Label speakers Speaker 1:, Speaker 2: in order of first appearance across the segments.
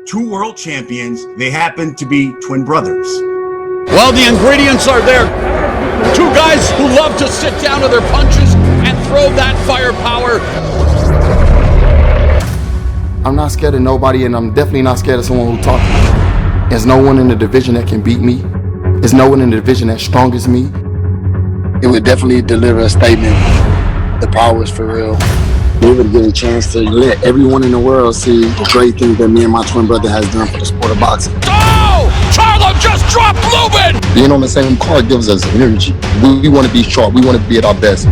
Speaker 1: two world champions. They happen to be twin brothers.
Speaker 2: Well, the ingredients are there. Two guys who love to sit down to their punches and throw that firepower.
Speaker 3: I'm not scared of nobody, and I'm definitely not scared of someone who talks to me. There's no one in the division that can beat me. There's no one in the division that's strong as me.
Speaker 4: It would definitely deliver a statement. The power is for real. They would get a chance to let everyone in the world see the great things that me and my twin brother has done for the sport of boxing.
Speaker 2: Oh! Charlo just dropped Lubin!
Speaker 4: Being on the same card gives us energy. We want to be sharp. We want to be at our best.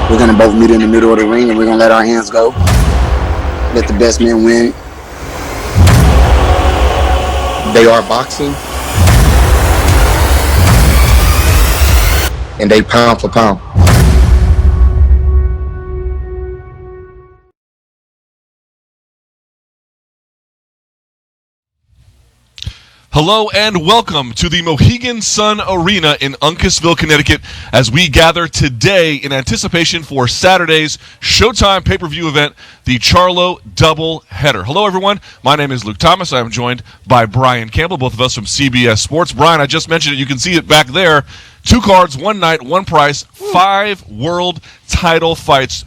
Speaker 4: We're going to both meet in the middle of the ring, and we're going to let our hands go. Let the best man win. They are boxing. And they pound for pound.
Speaker 5: Hello and welcome to the Mohegan Sun Arena in Uncasville, Connecticut, as we gather today in anticipation for Saturday's Showtime pay-per-view event, the Charlo Doubleheader. Hello, everyone. My name is Luke Thomas. I am joined by Brian Campbell, both of us from CBS Sports. Brian, I just mentioned it. You can see it back there. 2 cards, 1 night, 1 price, 5 world title fights.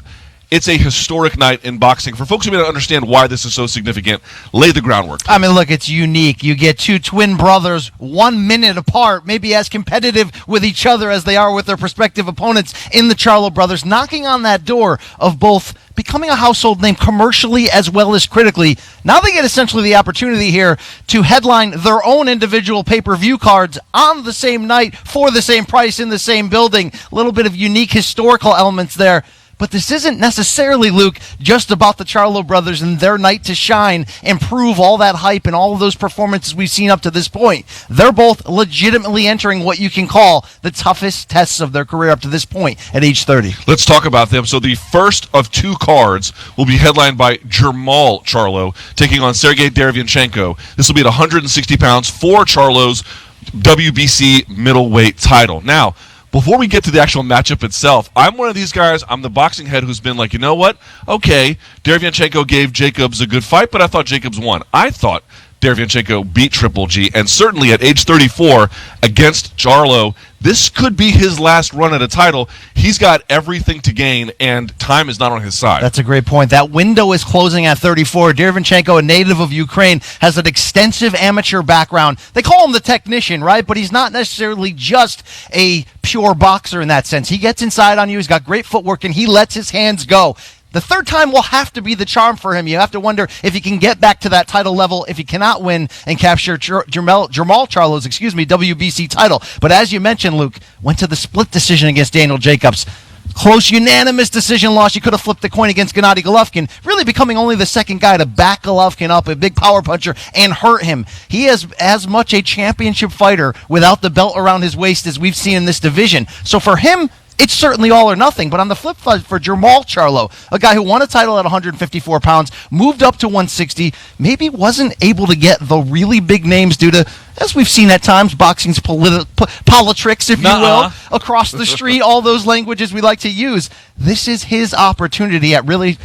Speaker 5: It's a historic night in boxing. For folks who may not understand why this is so significant, lay the groundwork.
Speaker 6: I mean, look, it's unique. You get 2 twin brothers 1 minute apart, maybe as competitive with each other as they are with their prospective opponents in the Charlo brothers, knocking on that door of both becoming a household name commercially as well as critically. Now they get essentially the opportunity here to headline their own individual pay-per-view cards on the same night for the same price in the same building. A little bit of unique historical elements there. But this isn't necessarily, Luke, just about the Charlo brothers and their night to shine and prove all that hype and all of those performances we've seen up to this point. They're both legitimately entering what you can call the toughest tests of their career up to this point at age 30.
Speaker 5: Let's talk about them. So the first of 2 cards will be headlined by Jermall Charlo taking on Sergiy Derevyanchenko. This will be at 160 pounds for Charlo's WBC middleweight title. Now, before we get to the actual matchup itself, I'm one of these guys, I'm the boxing head who's been like, you know what? Okay, Derevyanchenko gave Jacobs a good fight, but I thought Jacobs won. I thought Derevyanchenko beat Triple G, and certainly at age 34 against Charlo, this could be his last run at a title. He's got everything to gain, and time is not on his side.
Speaker 6: That's a great point. That window is closing at 34. Derevyanchenko, a native of Ukraine, has an extensive amateur background. They call him the technician, right? But he's not necessarily just a pure boxer in that sense. He gets inside on you. He's got great footwork, and he lets his hands go. The third time will have to be the charm for him. You have to wonder if he can get back to that title level if he cannot win and capture Jermall Charlo's, WBC title. But as you mentioned, Luke, went to the split decision against Daniel Jacobs. Close unanimous decision loss. You could have flipped the coin against Gennady Golovkin, really becoming only the second guy to back Golovkin up, a big power puncher, and hurt him. He is as much a championship fighter without the belt around his waist as we've seen in this division. So for him, it's certainly all or nothing. But on the flip side, for Jermall Charlo, a guy who won a title at 154 pounds, moved up to 160, maybe wasn't able to get the really big names due to, as we've seen at times, boxing's politricks, if you will, across the street, all those languages we like to use. This is his opportunity at really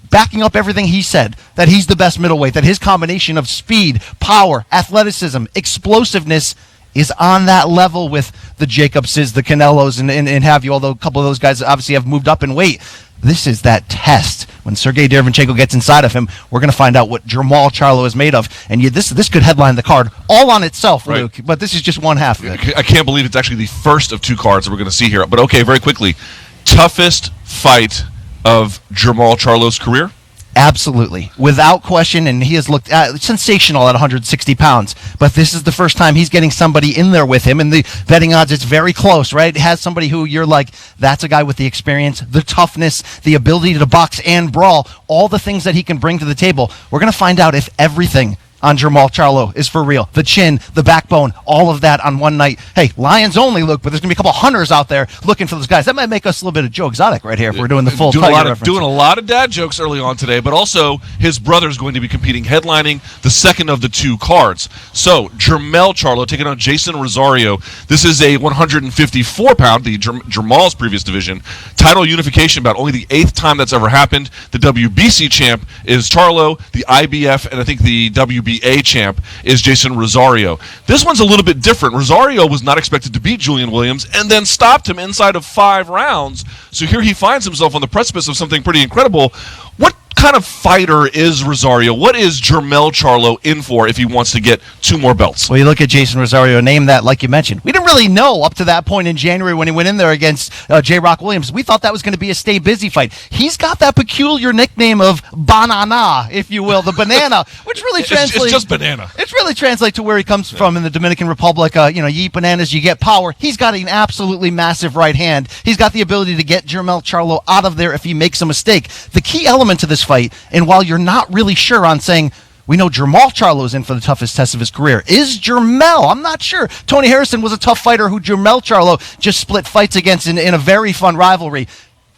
Speaker 6: backing up everything he said, that he's the best middleweight, that his combination of speed, power, athleticism, explosiveness is on that level with the Jacobses, the Canelos, and have you, although a couple of those guys obviously have moved up in weight. This is that test. When Sergiy Derevyanchenko gets inside of him, we're going to find out what Jermall Charlo is made of. And this could headline the card all on itself, right, Luke, but this is just one half of it.
Speaker 5: I can't believe it's actually the first of 2 cards that we're going to see here. But okay, very quickly, toughest fight of Jermall Charlo's career?
Speaker 6: Absolutely. Without question, and he has looked sensational at 160 pounds. But this is the first time he's getting somebody in there with him, and the betting odds, it's very close, right? It has somebody who you're like, that's a guy with the experience, the toughness, the ability to box and brawl, all the things that he can bring to the table. We're going to find out if everything on Jermall Charlo is for real. The chin, the backbone, all of that on one night. Hey, Lions only, Luke, but there's going to be a couple hunters out there looking for those guys. That might make us a little bit of Joe Exotic right here if we're doing the full Tiger reference.
Speaker 5: Doing a lot of dad jokes early on today, but also his brother's going to be competing, headlining the second of the 2 cards. So, Jermell Charlo taking on Jeison Rosario. This is a 154-pound, the Jermall's previous division, title unification bout. Only the 8th time that's ever happened. The WBC champ is Charlo, the IBF, and I think the WBA champ is Jeison Rosario. This one's a little bit different. Rosario was not expected to beat Julian Williams and then stopped him inside of 5 rounds. So here he finds himself on the precipice of something pretty incredible. What kind of fighter is Rosario? What is Jermell Charlo in for if he wants to get 2 more belts?
Speaker 6: Well, you look at Jeison Rosario, name that, like you mentioned. We didn't really know up to that point in January when he went in there against J-Rock Williams. We thought that was going to be a stay busy fight. He's got that peculiar nickname of Banana, if you will, the banana, which really translates.
Speaker 5: It's just banana.
Speaker 6: It's really translates to where he comes from in the Dominican Republic. You eat bananas, you get power. He's got an absolutely massive right hand. He's got the ability to get Jermell Charlo out of there if he makes a mistake. The key element to this fight, and while you're not really sure on saying, we know Jamal Charlo is in for the toughest test of his career. Is Jermell? I'm not sure. Tony Harrison was a tough fighter who Jermell Charlo just split fights against in a very fun rivalry.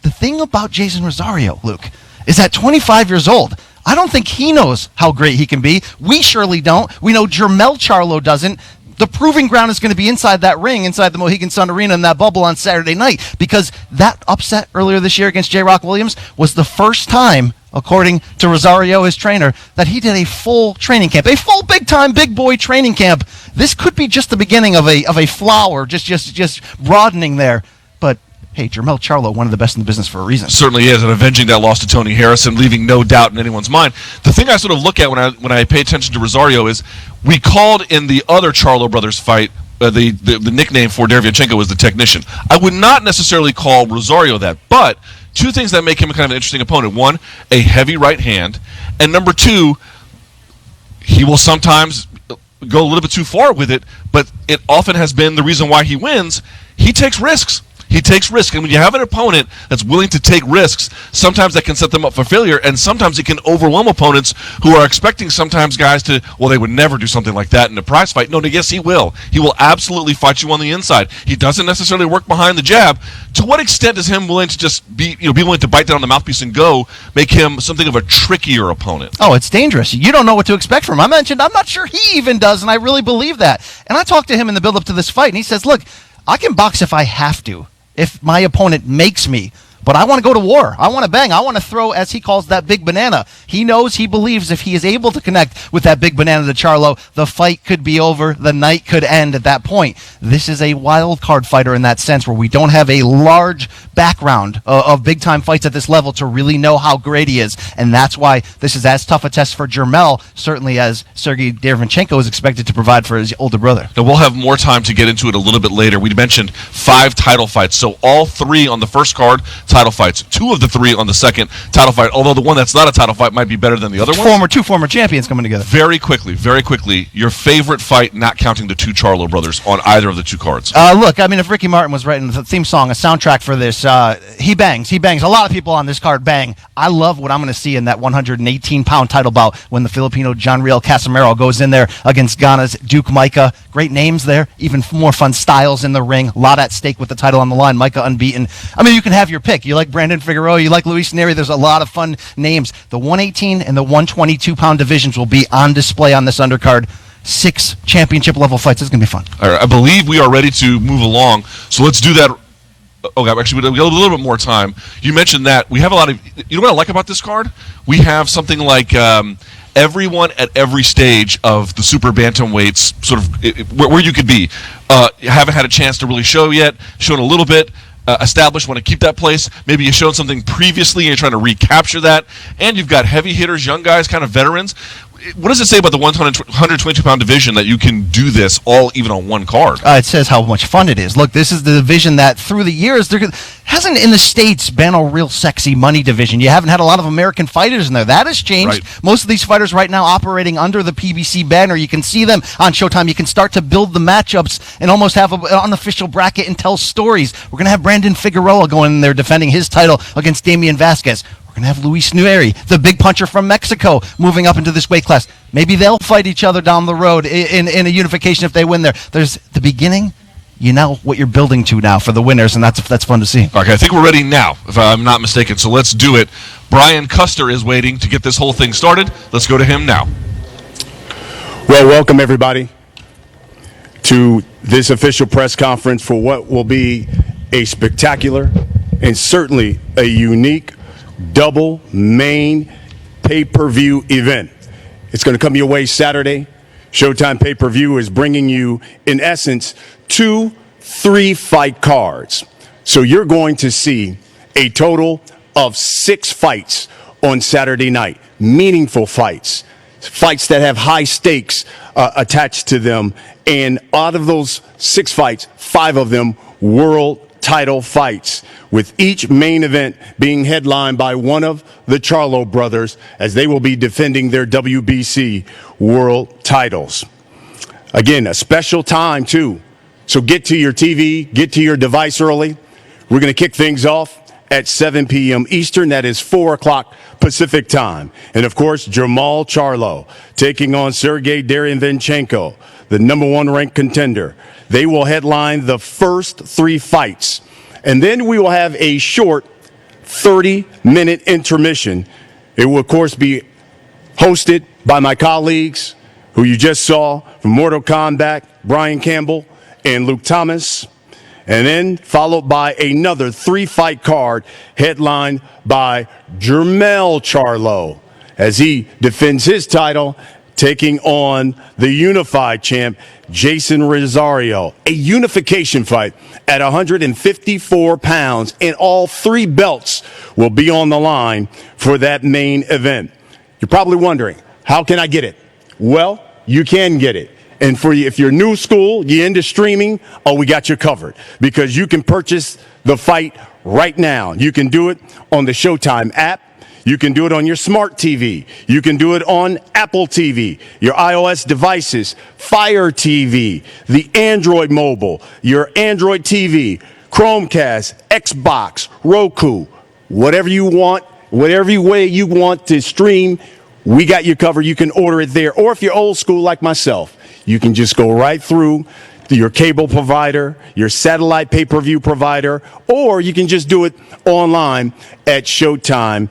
Speaker 6: The thing about Jeison Rosario, Luke, is at 25 years old, I don't think he knows how great he can be. We surely don't. We know Jermell Charlo doesn't. The proving ground is going to be inside that ring, inside the Mohegan Sun Arena in that bubble on Saturday night, because that upset earlier this year against J-Rock Williams was the first time, according to Rosario, his trainer, that he did a full training camp, a full big-time, big-boy training camp. This could be just the beginning of a flower, just broadening there. But hey, Jermell Charlo, one of the best in the business for a reason.
Speaker 5: Certainly is, and avenging that loss to Tony Harrison, leaving no doubt in anyone's mind. The thing I sort of look at when I pay attention to Rosario is we called in the other Charlo brothers fight, the nickname for Derevyanchenko was the technician. I would not necessarily call Rosario that, but 2 things that make him a kind of an interesting opponent. 1, a heavy right hand, and number 2, he will sometimes go a little bit too far with it, but it often has been the reason why he wins. He takes risks. He takes risks, and when you have an opponent that's willing to take risks, sometimes that can set them up for failure, and sometimes it can overwhelm opponents who are expecting sometimes guys to, well, they would never do something like that in a prize fight. No, yes, he will. He will absolutely fight you on the inside. He doesn't necessarily work behind the jab. To what extent is him willing to just be willing to bite down on the mouthpiece and go make him something of a trickier opponent?
Speaker 6: Oh, it's dangerous. You don't know what to expect from him. I mentioned I'm not sure he even does, and I really believe that. And I talked to him in the build-up to this fight, and he says, look, I can box if I have to, if my opponent makes me. But I want to go to war. I want to bang. I want to throw, as he calls, that big banana. He knows, he believes if he is able to connect with that big banana to Charlo, the fight could be over. The night could end at that point. This is a wild card fighter in that sense, where we don't have a large background of big-time fights at this level to really know how great he is. And that's why this is as tough a test for Jermell, certainly as Sergiy Derevyanchenko is expected to provide for his older brother.
Speaker 5: Now, we'll have more time to get into it a little bit later. We mentioned 5 title fights, so all 3 on the first card, title fights. 2 of the 3 on the second title fight, although the one that's not a title fight might be better than the other one.
Speaker 6: Two former champions coming together.
Speaker 5: Very quickly, your favorite fight, not counting the 2 Charlo brothers, on either of the 2 cards.
Speaker 6: Look, I mean, if Ricky Martin was writing the theme song, a soundtrack for this, he bangs. A lot of people on this card bang. I love what I'm going to see in that 118-pound title bout when the Filipino John Riel Casimero goes in there against Ghana's Duke Micah. Great names there, even more fun styles in the ring. A lot at stake with the title on the line. Micah unbeaten. I mean, you can have your pick. You like Brandon Figueroa, you like Luis Neri. There's a lot of fun names. The 118 and the 122-pound divisions will be on display on this undercard. 6 championship-level fights. It's going to be fun.
Speaker 5: All right, I believe we are ready to move along, so let's do that. Okay, actually, we got a little bit more time. You mentioned that. We have a lot of... You know what I like about this card? We have something like... everyone at every stage of the super bantamweights, sort of where you could be. You haven't had a chance to really show yet, shown a little bit, established, want to keep that place. Maybe you've shown something previously and you're trying to recapture that. And you've got heavy hitters, young guys, kind of veterans. What does it say about the 122-pound division that you can do this all even on one card?
Speaker 6: It says how much fun it is. Look, this is the division that through the years hasn't in the States been a real sexy money division. You haven't had a lot of American fighters in there. That has changed. Right. Most of these fighters right now operating under the PBC banner. You can see them on Showtime. You can start to build the matchups and almost have an unofficial bracket and tell stories. We're going to have Brandon Figueroa going in there defending his title against Damian Vasquez. We're going to have Luis Neri, the big puncher from Mexico, moving up into this weight class. Maybe they'll fight each other down the road in a unification if they win there. There's the beginning. You know what you're building to now for the winners, and that's fun to see.
Speaker 5: Okay, I think we're ready now, if I'm not mistaken. So let's do it. Brian Custer is waiting to get this whole thing started. Let's go to him now.
Speaker 7: Well, welcome everybody to this official press conference for what will be a spectacular and certainly a unique double main pay-per-view event. It's going to come your way Saturday. Showtime pay-per-view is bringing you, in essence, 2 3-fight cards. So you're going to see a total of 6 fights on Saturday night. Meaningful fights. Fights that have high stakes attached to them. And out of those 6 fights, 5 of them world title fights, with each main event being headlined by one of the Charlo brothers, as they will be defending their WBC world titles. Again, a special time too. So get to your TV, get to your device early. We're going to kick things off at 7 p.m. Eastern. That is 4 o'clock Pacific time. And of course, Jermall Charlo taking on Sergiy Derevyanchenko, the #1 ranked contender. They will headline the first 3 fights. And then we will have a short 30-minute intermission. It will, of course, be hosted by my colleagues who you just saw from Mortal Kombat, Brian Campbell and Luke Thomas. And then followed by another 3-fight card headlined by Jermell Charlo as he defends his title, taking on the unified champ, Jeison Rosario. A unification fight at 154 pounds, and all 3 belts will be on the line for that main event. You're probably wondering, how can I get it? Well, you can get it. And for you, if you're new school, you're into streaming, we got you covered, because you can purchase the fight right now. You can do it on the Showtime app. You can do it on your smart TV. You can do it on Apple TV, your iOS devices, Fire TV, the Android mobile, your Android TV, Chromecast, Xbox, Roku, whatever you want, whatever way you want to stream, we got you covered. You can order it there. Or if you're old school like myself, you can just go right through your cable provider, your satellite pay-per-view provider, or you can just do it online at Showtime.com.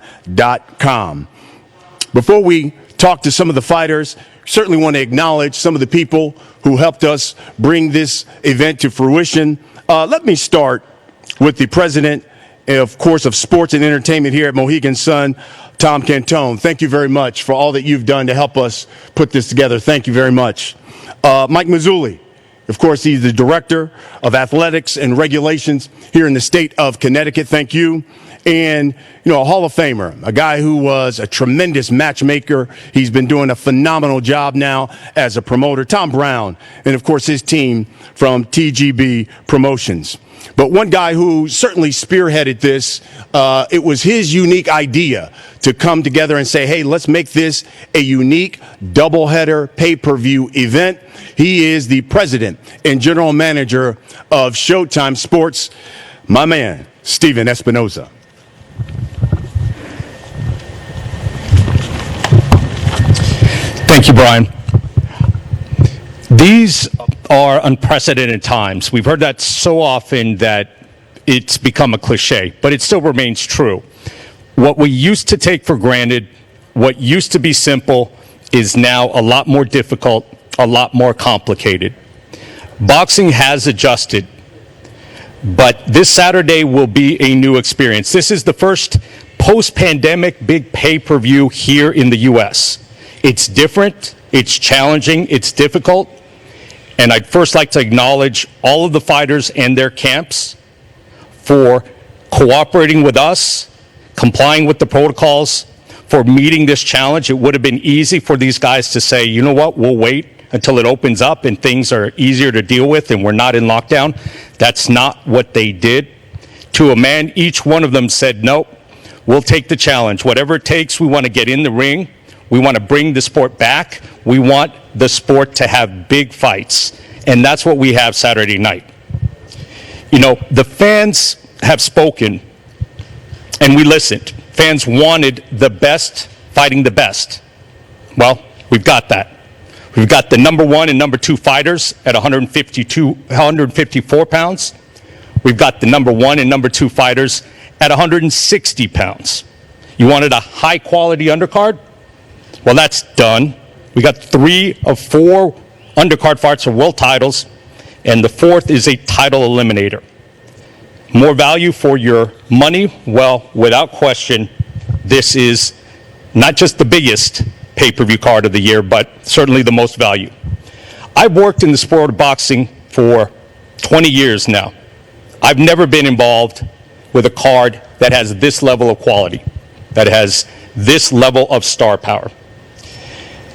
Speaker 7: Before we talk to some of the fighters, certainly want to acknowledge some of the people who helped us bring this event to fruition. Let me start with the president, of course, of sports and entertainment here at Mohegan Sun, Tom Cantone. Thank you very much for all that you've done to help us put this together. Thank you very much. Mike Mazzulli. Of course, he's the director of athletics and regulations here in the state of Connecticut. Thank you. And, a Hall of Famer, a guy who was a tremendous matchmaker. He's been doing a phenomenal job now as a promoter, Tom Brown, and, of course, his team from TGB Promotions. But one guy who certainly spearheaded this, it was his unique idea to come together and say, hey, let's make this a unique doubleheader pay-per-view event. He is the president and general manager of Showtime Sports, my man, Steven Espinoza.
Speaker 8: Thank you, Brian. These are unprecedented times. We've heard that so often that it's become a cliche, but it still remains true. What we used to take for granted, what used to be simple, is now a lot more difficult, a lot more complicated. Boxing has adjusted, but this Saturday will be a new experience. This is the first post-pandemic big pay-per-view here in the U.S. It's different, it's challenging, it's difficult. And I'd first like to acknowledge all of the fighters and their camps for cooperating with us, complying with the protocols, for meeting this challenge. It would have been easy for these guys to say, you know what, we'll wait until it opens up and things are easier to deal with and we're not in lockdown. That's not what they did. To a man, each one of them said, nope, we'll take the challenge. Whatever it takes, we want to get in the ring. We want to bring the sport back. We want the sport to have big fights. And that's what we have Saturday night. The fans have spoken, and we listened. Fans wanted the best fighting the best. Well, we've got that. We've got the number 1 and number 2 fighters at 154 pounds. We've got the number 1 and number 2 fighters at 160 pounds. You wanted a high-quality undercard? Well, that's done. We got 3 of 4 undercard fights for world titles, and the 4th is a title eliminator. More value for your money? Well, without question, this is not just the biggest pay-per-view card of the year, but certainly the most value. I've worked in the sport of boxing for 20 years now. I've never been involved with a card that has this level of quality, that has this level of star power.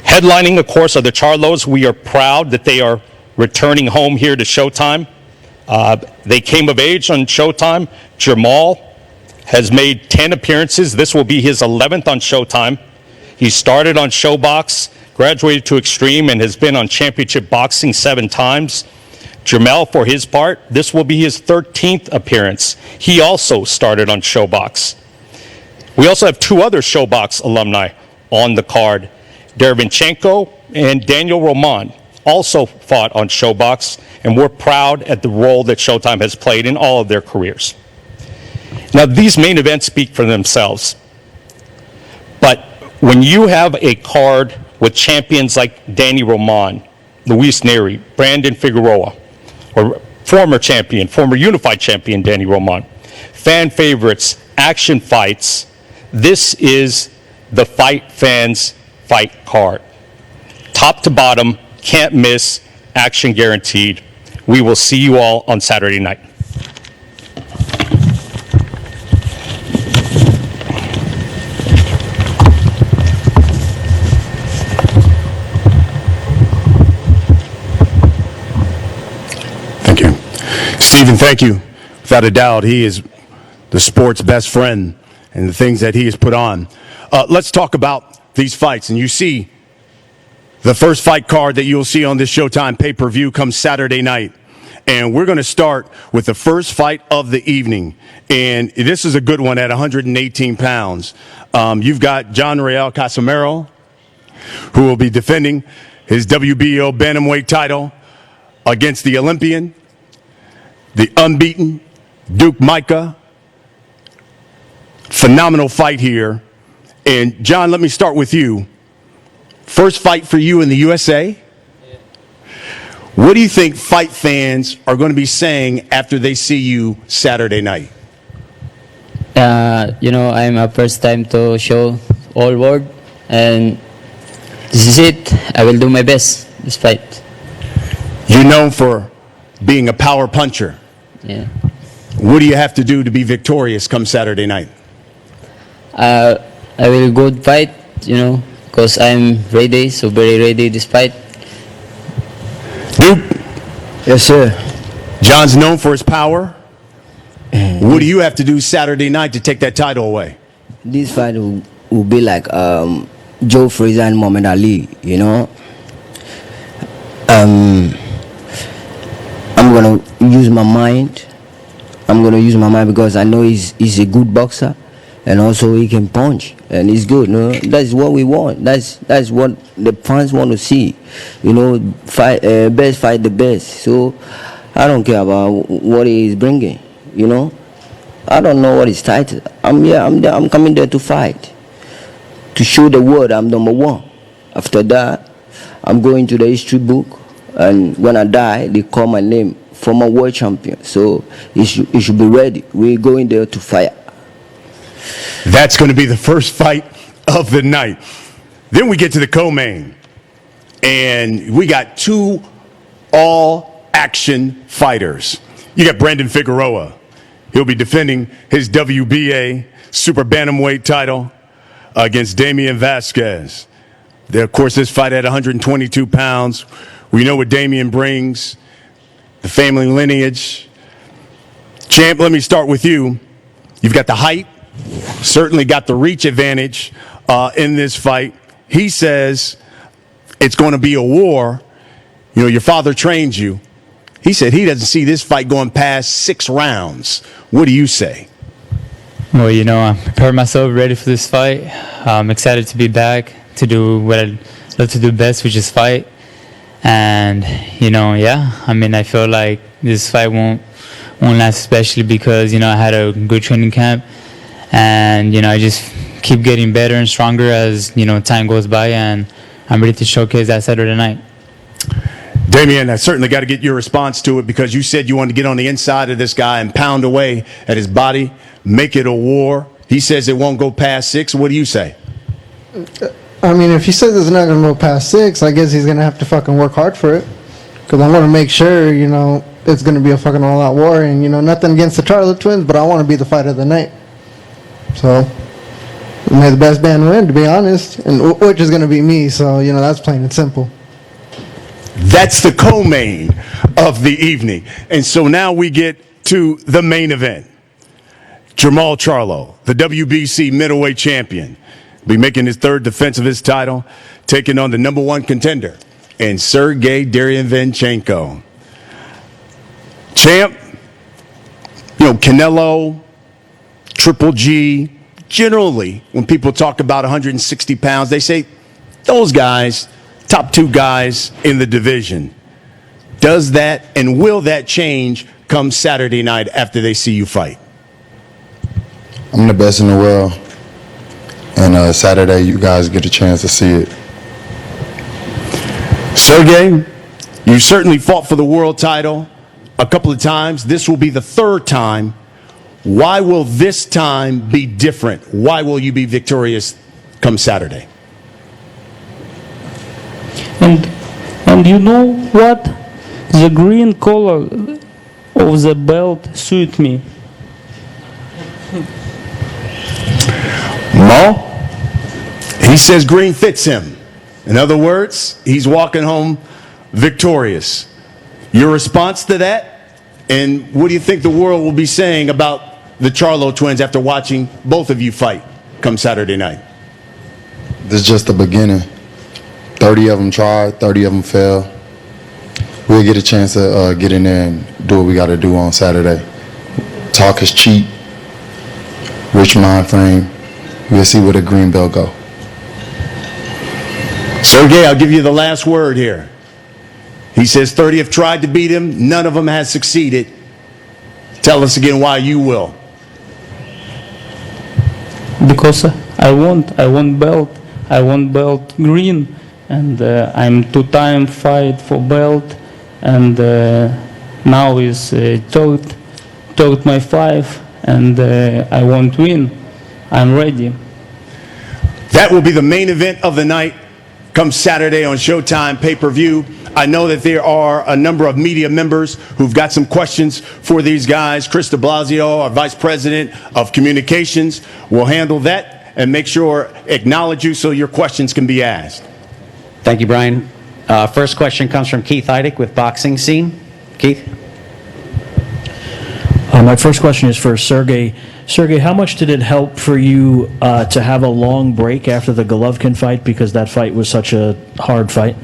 Speaker 8: Headlining, of course, are the Charlos. We are proud that they are returning home here to Showtime. They came of age on Showtime. Jermall has made 10 appearances. This will be his 11th on Showtime. He started on SHOWBOX, graduated to Extreme, and has been on Championship Boxing 7 times. Jermell, for his part, this will be his 13th appearance. He also started on SHOWBOX. We also have 2 other SHOWBOX alumni on the card. Derevyanchenko and Daniel Roman also fought on SHOWBOX, and we're proud at the role that Showtime has played in all of their careers. Now, these main events speak for themselves. But when you have a card with champions like Danny Roman, Luis Neri, Brandon Figueroa, or former champion, former unified champion Danny Roman, fan favorites, action fights, this is the fight fans fight card. Top to bottom, can't miss, action guaranteed. We will see you all on Saturday night.
Speaker 7: Thank you. Stephen, thank you. Without a doubt, he is the sport's best friend and the things that he has put on. Let's talk about these fights. And you see the first fight card that you'll see on this Showtime pay-per-view comes Saturday night. And we're going to start with the first fight of the evening. And this is a good one at 118 pounds. You've got John Real Casimero, who will be defending his WBO bantamweight title against the Olympian, the unbeaten Duke Micah. Phenomenal fight here. And John, let me start with you. First fight for you in the USA. What do you think fight fans are going to be saying after they see you Saturday night?
Speaker 9: I'm a first time to show all world, and this is it. I will do my best this fight.
Speaker 7: You're known for being a power puncher.
Speaker 9: Yeah.
Speaker 7: What do you have to do to be victorious come Saturday night?
Speaker 9: I will go fight, because I'm ready, so very ready this fight.
Speaker 7: Duke?
Speaker 10: Yes, sir.
Speaker 7: John's known for his power. What do you have to do Saturday night to take that title away?
Speaker 10: This fight will be like Joe Frazier and Muhammad Ali, I'm going to use my mind. I'm going to use my mind because I know he's a good boxer. And also he can punch, and he's good. That's what we want. That's what the fans want to see. Fight best, fight the best. So I don't care about what he is bringing. I don't know what his title. I'm coming there to fight, to show the world I'm number 1. After that, I'm going to the history book, and when I die, they call my name, former world champion. So you should be ready. We're going there to fight.
Speaker 7: That's going to be the first fight of the night. Then we get to the co-main. And we got 2 all-action fighters. You got Brandon Figueroa. He'll be defending his WBA super bantamweight title against Damian Vasquez. Of course, this fight at 122 pounds. We know what Damian brings, the family lineage. Champ, let me start with you. You've got the height. Certainly got the reach advantage in this fight. He says it's going to be a war. Your father trained you. He said he doesn't see this fight going past 6 rounds. What do you say?
Speaker 11: Well, I prepared myself ready for this fight. I'm excited to be back to do what I love to do best, which is fight. And I feel like this fight won't last, especially because I had a good training camp, and I just keep getting better and stronger as time goes by, and I'm ready to showcase that Saturday night.
Speaker 7: Damian, I certainly got to get your response to it, because you said you wanted to get on the inside of this guy and pound away at his body, make it a war. He says it won't go past 6. What do you say?
Speaker 12: I mean, if he says it's not going to go past 6, I guess he's going to have to fucking work hard for it. Because I want to make sure, it's going to be a fucking all-out war. And, nothing against the Charlo twins, but I want to be the fight of the night. So, may the best man win, to be honest. And which is going to be me, so, that's plain and simple.
Speaker 7: That's the co-main of the evening. And so now we get to the main event. Jermall Charlo, the WBC middleweight champion, be making his 3rd defense of his title, taking on the #1 contender, and Sergiy Derevyanchenko. Champ, Canelo, Triple G, generally, when people talk about 160 pounds, they say those guys, top 2 guys in the division. Does that and will that change come Saturday night after they see you fight?
Speaker 3: I'm the best in the world, and Saturday you guys get a chance to see it.
Speaker 7: Sergiy, you certainly fought for the world title a couple of times. This will be the 3rd time. Why will this time be different? Why will you be victorious come Saturday?
Speaker 13: And you know what? The green color of the belt suit me.
Speaker 7: Mo, he says green fits him. In other words, he's walking home victorious. Your response to that? And what do you think the world will be saying about the Charlo twins after watching both of you fight come Saturday night?
Speaker 3: This is just the beginning. 30 of them tried, 30 of them failed. We'll get a chance to get in there and do what we got to do on Saturday. Talk is cheap. Rich mind frame. We'll see where the green belt go.
Speaker 7: Sergiy, I'll give you the last word here. He says 30 have tried to beat him. None of them has succeeded. Tell us again why you will.
Speaker 13: Because I want belt. I want belt green. And I'm 2-time fight for belt. And now is third my 5. And I want win. I'm ready.
Speaker 7: That will be the main event of the night come Saturday on Showtime pay-per-view. I know that there are a number of media members who've got some questions for these guys. Chris de Blasio, our Vice President of Communications, will handle that and make sure, acknowledge you so your questions can be asked.
Speaker 14: Thank you, Brian. First question comes from Keith Heidick with Boxing Scene. Keith?
Speaker 15: My first question is for Sergiy. Sergiy, how much did it help for you to have a long break after the Golovkin fight, because that fight was such a hard fight?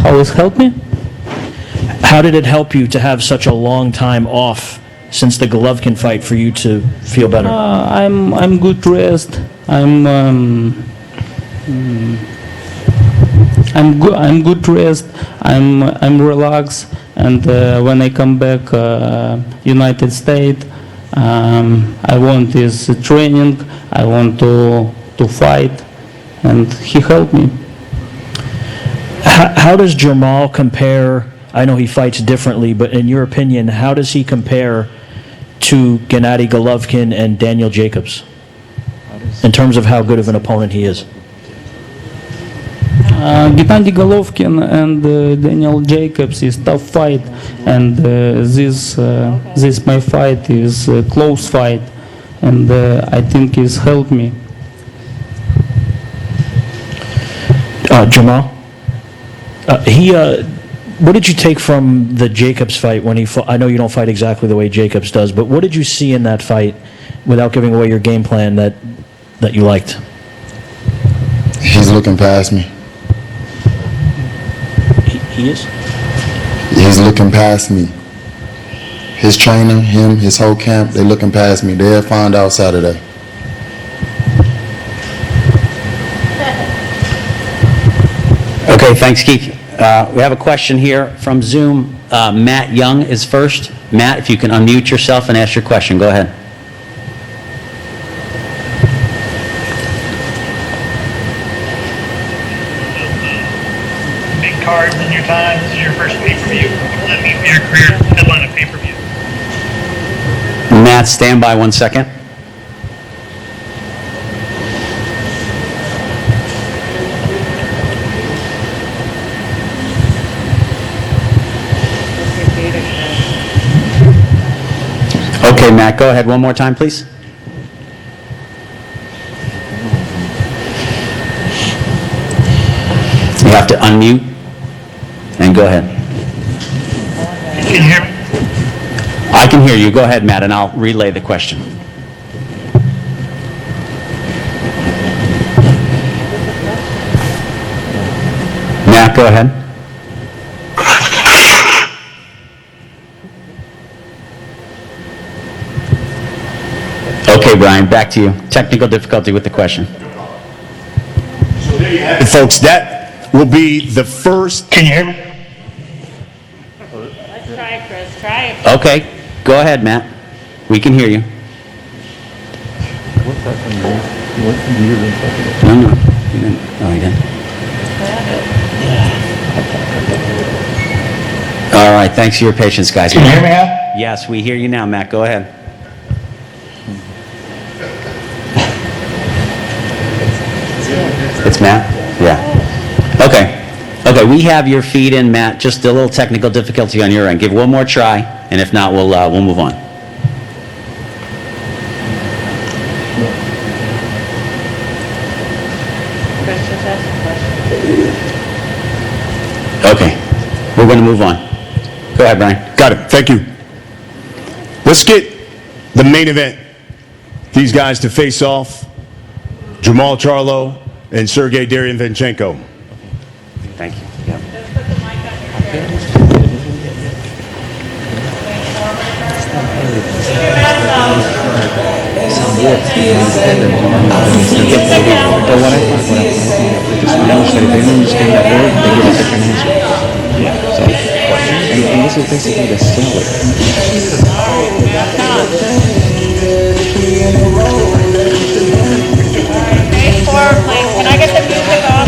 Speaker 13: How it helped me?
Speaker 15: How did it help you to have such a long time off since the Golovkin fight for you to feel better?
Speaker 13: I'm good rest. I'm good rest. I'm relaxed. And when I come back, United States, I want his training. I want to fight, and he helped me.
Speaker 15: How does Jermall compare? I know he fights differently, but in your opinion, how does he compare to Gennady Golovkin and Daniel Jacobs in terms of how good of an opponent he is?
Speaker 13: Gennady Golovkin and Daniel Jacobs is tough fight, and this my fight is a close fight, and I think it's helped me.
Speaker 15: Jermall, what did you take from the Jacobs fight when he fought? I know you don't fight exactly the way Jacobs does, but what did you see in that fight, without giving away your game plan, that you liked?
Speaker 3: He's looking past me.
Speaker 15: He is?
Speaker 3: He's looking past me. his trainer, him, his whole camp, they looking past me. They'll find out Saturday.
Speaker 14: Okay, thanks, Keith. We have a question here from Zoom. Matt Young is first. Matt, if you can unmute yourself and ask your question, go ahead.
Speaker 16: Big cards in your time. This is your first pay-per-view. What will that mean for your career? Headline a pay-per-view.
Speaker 14: Matt, stand by 1 second. Okay, Matt, go ahead one more time, please. You have to unmute and go ahead.
Speaker 16: Can you hear me?
Speaker 14: I can hear you. Go ahead, Matt, and I'll relay the question. Matt, go ahead. Okay, Brian, back to you. Technical difficulty with the question.
Speaker 7: And folks, that will be the first.
Speaker 16: Can you hear me?
Speaker 17: Let's try it, Chris. Try it.
Speaker 14: Okay, go ahead, Matt. We can hear you. No, no, he didn't. Oh, he didn't. All right, thanks for your patience, guys.
Speaker 16: Can you hear me now?
Speaker 14: Yes, we hear you now, Matt. Go ahead. It's Matt? Yeah. Okay. Okay, we have your feed in, Matt. Just a little technical difficulty on your end. Give one more try, and if not, we'll move on. Okay, we're going to move on. Go ahead, Brian.
Speaker 7: Got it. Thank you. Let's get the main event. These guys to face off. Jermall Charlo and Sergiy Derevyanchenko.
Speaker 14: Thank you.
Speaker 18: And this is basically the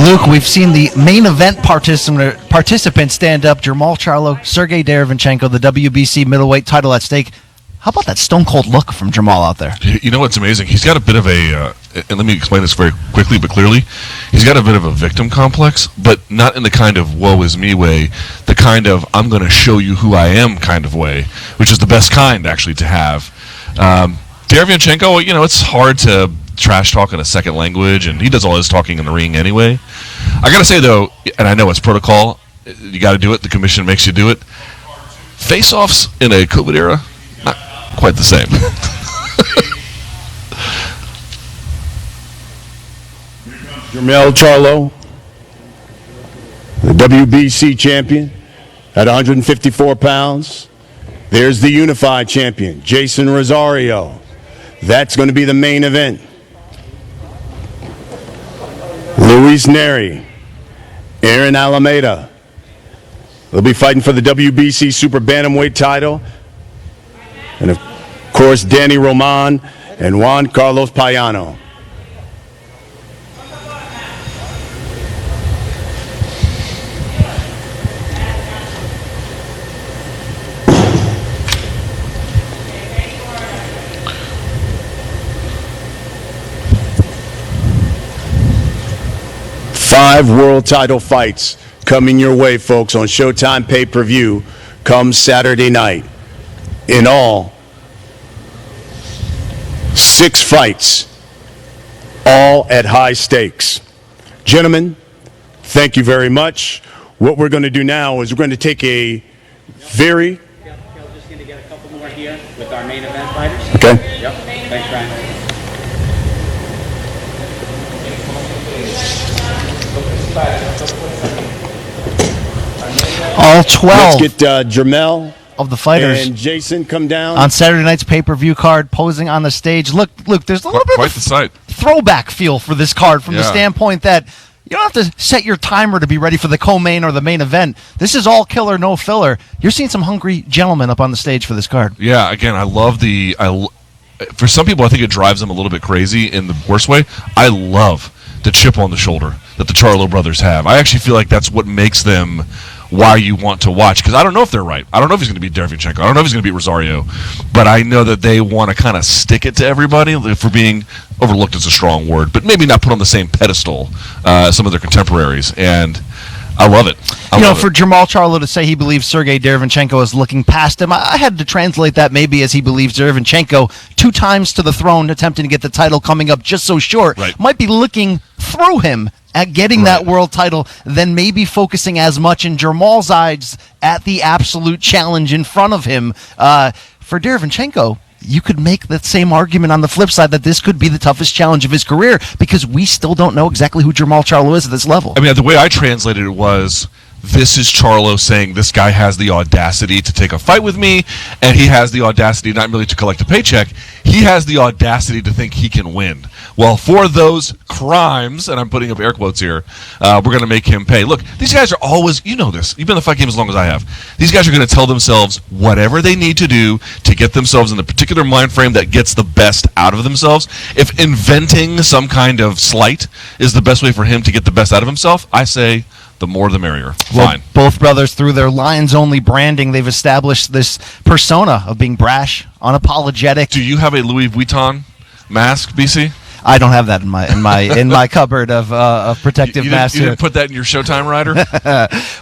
Speaker 6: Luke, we've seen the main event participant stand up. Jermall Charlo, Sergiy Derevyanchenko, the WBC middleweight title at stake. How about that stone cold look from Jermall out there?
Speaker 5: You know what's amazing? He's got a bit of a, and let me explain this very quickly but clearly. He's got a bit of a victim complex, but not in the kind of woe is me way, the kind of I'm going to show you who I am kind of way, which is the best kind actually to have. Derevyanchenko, you know, it's hard to trash talk in a second language, and he does all his talking in the ring anyway. I got to say, though, and I know it's protocol, you got to do it, the commission makes you do it. Face-offs in a COVID era, not quite the same.
Speaker 7: Jermell Charlo, the WBC champion at 154 pounds. There's the unified champion, Jeison Rosario. That's going to be the main event. Luis Neri, Aaron Alameda. They'll be fighting for the WBC Super Bantamweight title. And of course, Danny Roman and Juan Carlos Payano. Five world title fights coming your way, folks, on Showtime pay-per-view come Saturday night. In all, 6 fights, all at high stakes. Gentlemen, thank you very much. What we're going to do now is we're going to take a very...
Speaker 14: Just going to get a couple more here with our main event fighters.
Speaker 7: Okay.
Speaker 14: Yep. Thanks, Brian.
Speaker 6: All 12.
Speaker 7: Let's get Jermell
Speaker 6: of the fighters.
Speaker 7: And Jaison, come down.
Speaker 6: On Saturday night's pay-per-view card, posing on the stage. Look, there's a little bit
Speaker 5: Quite
Speaker 6: of
Speaker 5: the sight.
Speaker 6: throwback feel for this card from the
Speaker 5: Yeah.
Speaker 6: standpoint that you don't have to set your timer to be ready for the co-main or the main event. This is all killer, no filler. You're seeing some hungry gentlemen up on the stage for this card.
Speaker 5: Yeah, again, I love for some people, I think it drives them a little bit crazy in the worst way. I love the chip on the shoulder that the Charlo brothers have. I actually feel like that's what makes them why you want to watch, because I don't know if they're right. I don't know if he's going to beat Derevyanchenko. I don't know if he's going to beat Rosario, but I know that they want to kind of stick it to everybody. For being overlooked is a strong word, but maybe not put on the same pedestal as some of their contemporaries, and I love it.
Speaker 6: For Jamal Charlo to say he believes Sergiy Derevyanchenko is looking past him, I had to translate that maybe as he believes Derevyanchenko 2 times to the throne, attempting to get the title coming up just so short, might be looking through him at getting that world title than maybe focusing as much in Jermall's eyes at the absolute challenge in front of him. For Derevyanchenko, you could make that same argument on the flip side that this could be the toughest challenge of his career because we still don't know exactly who Jermall Charlo is at this level.
Speaker 5: I mean, the way I translated it was, this is Charlo saying this guy has the audacity to take a fight with me, and he has the audacity not really to collect a paycheck. He has the audacity to think he can win. Well, for those crimes, and I'm putting up air quotes here, we're going to make him pay. Look, these guys are always, you know this, you've been in the fight game as long as I have. These guys are going to tell themselves whatever they need to do to get themselves in a particular mind frame that gets the best out of themselves. If inventing some kind of slight is the best way for him to get the best out of himself, I say the more the merrier. Fine.
Speaker 6: Both brothers, through their Lions-only branding, they've established this persona of being brash, unapologetic.
Speaker 5: Do you have a Louis Vuitton mask, BC?
Speaker 6: I don't have that in my cupboard of protective masks.
Speaker 5: You didn't put that in your Showtime rider?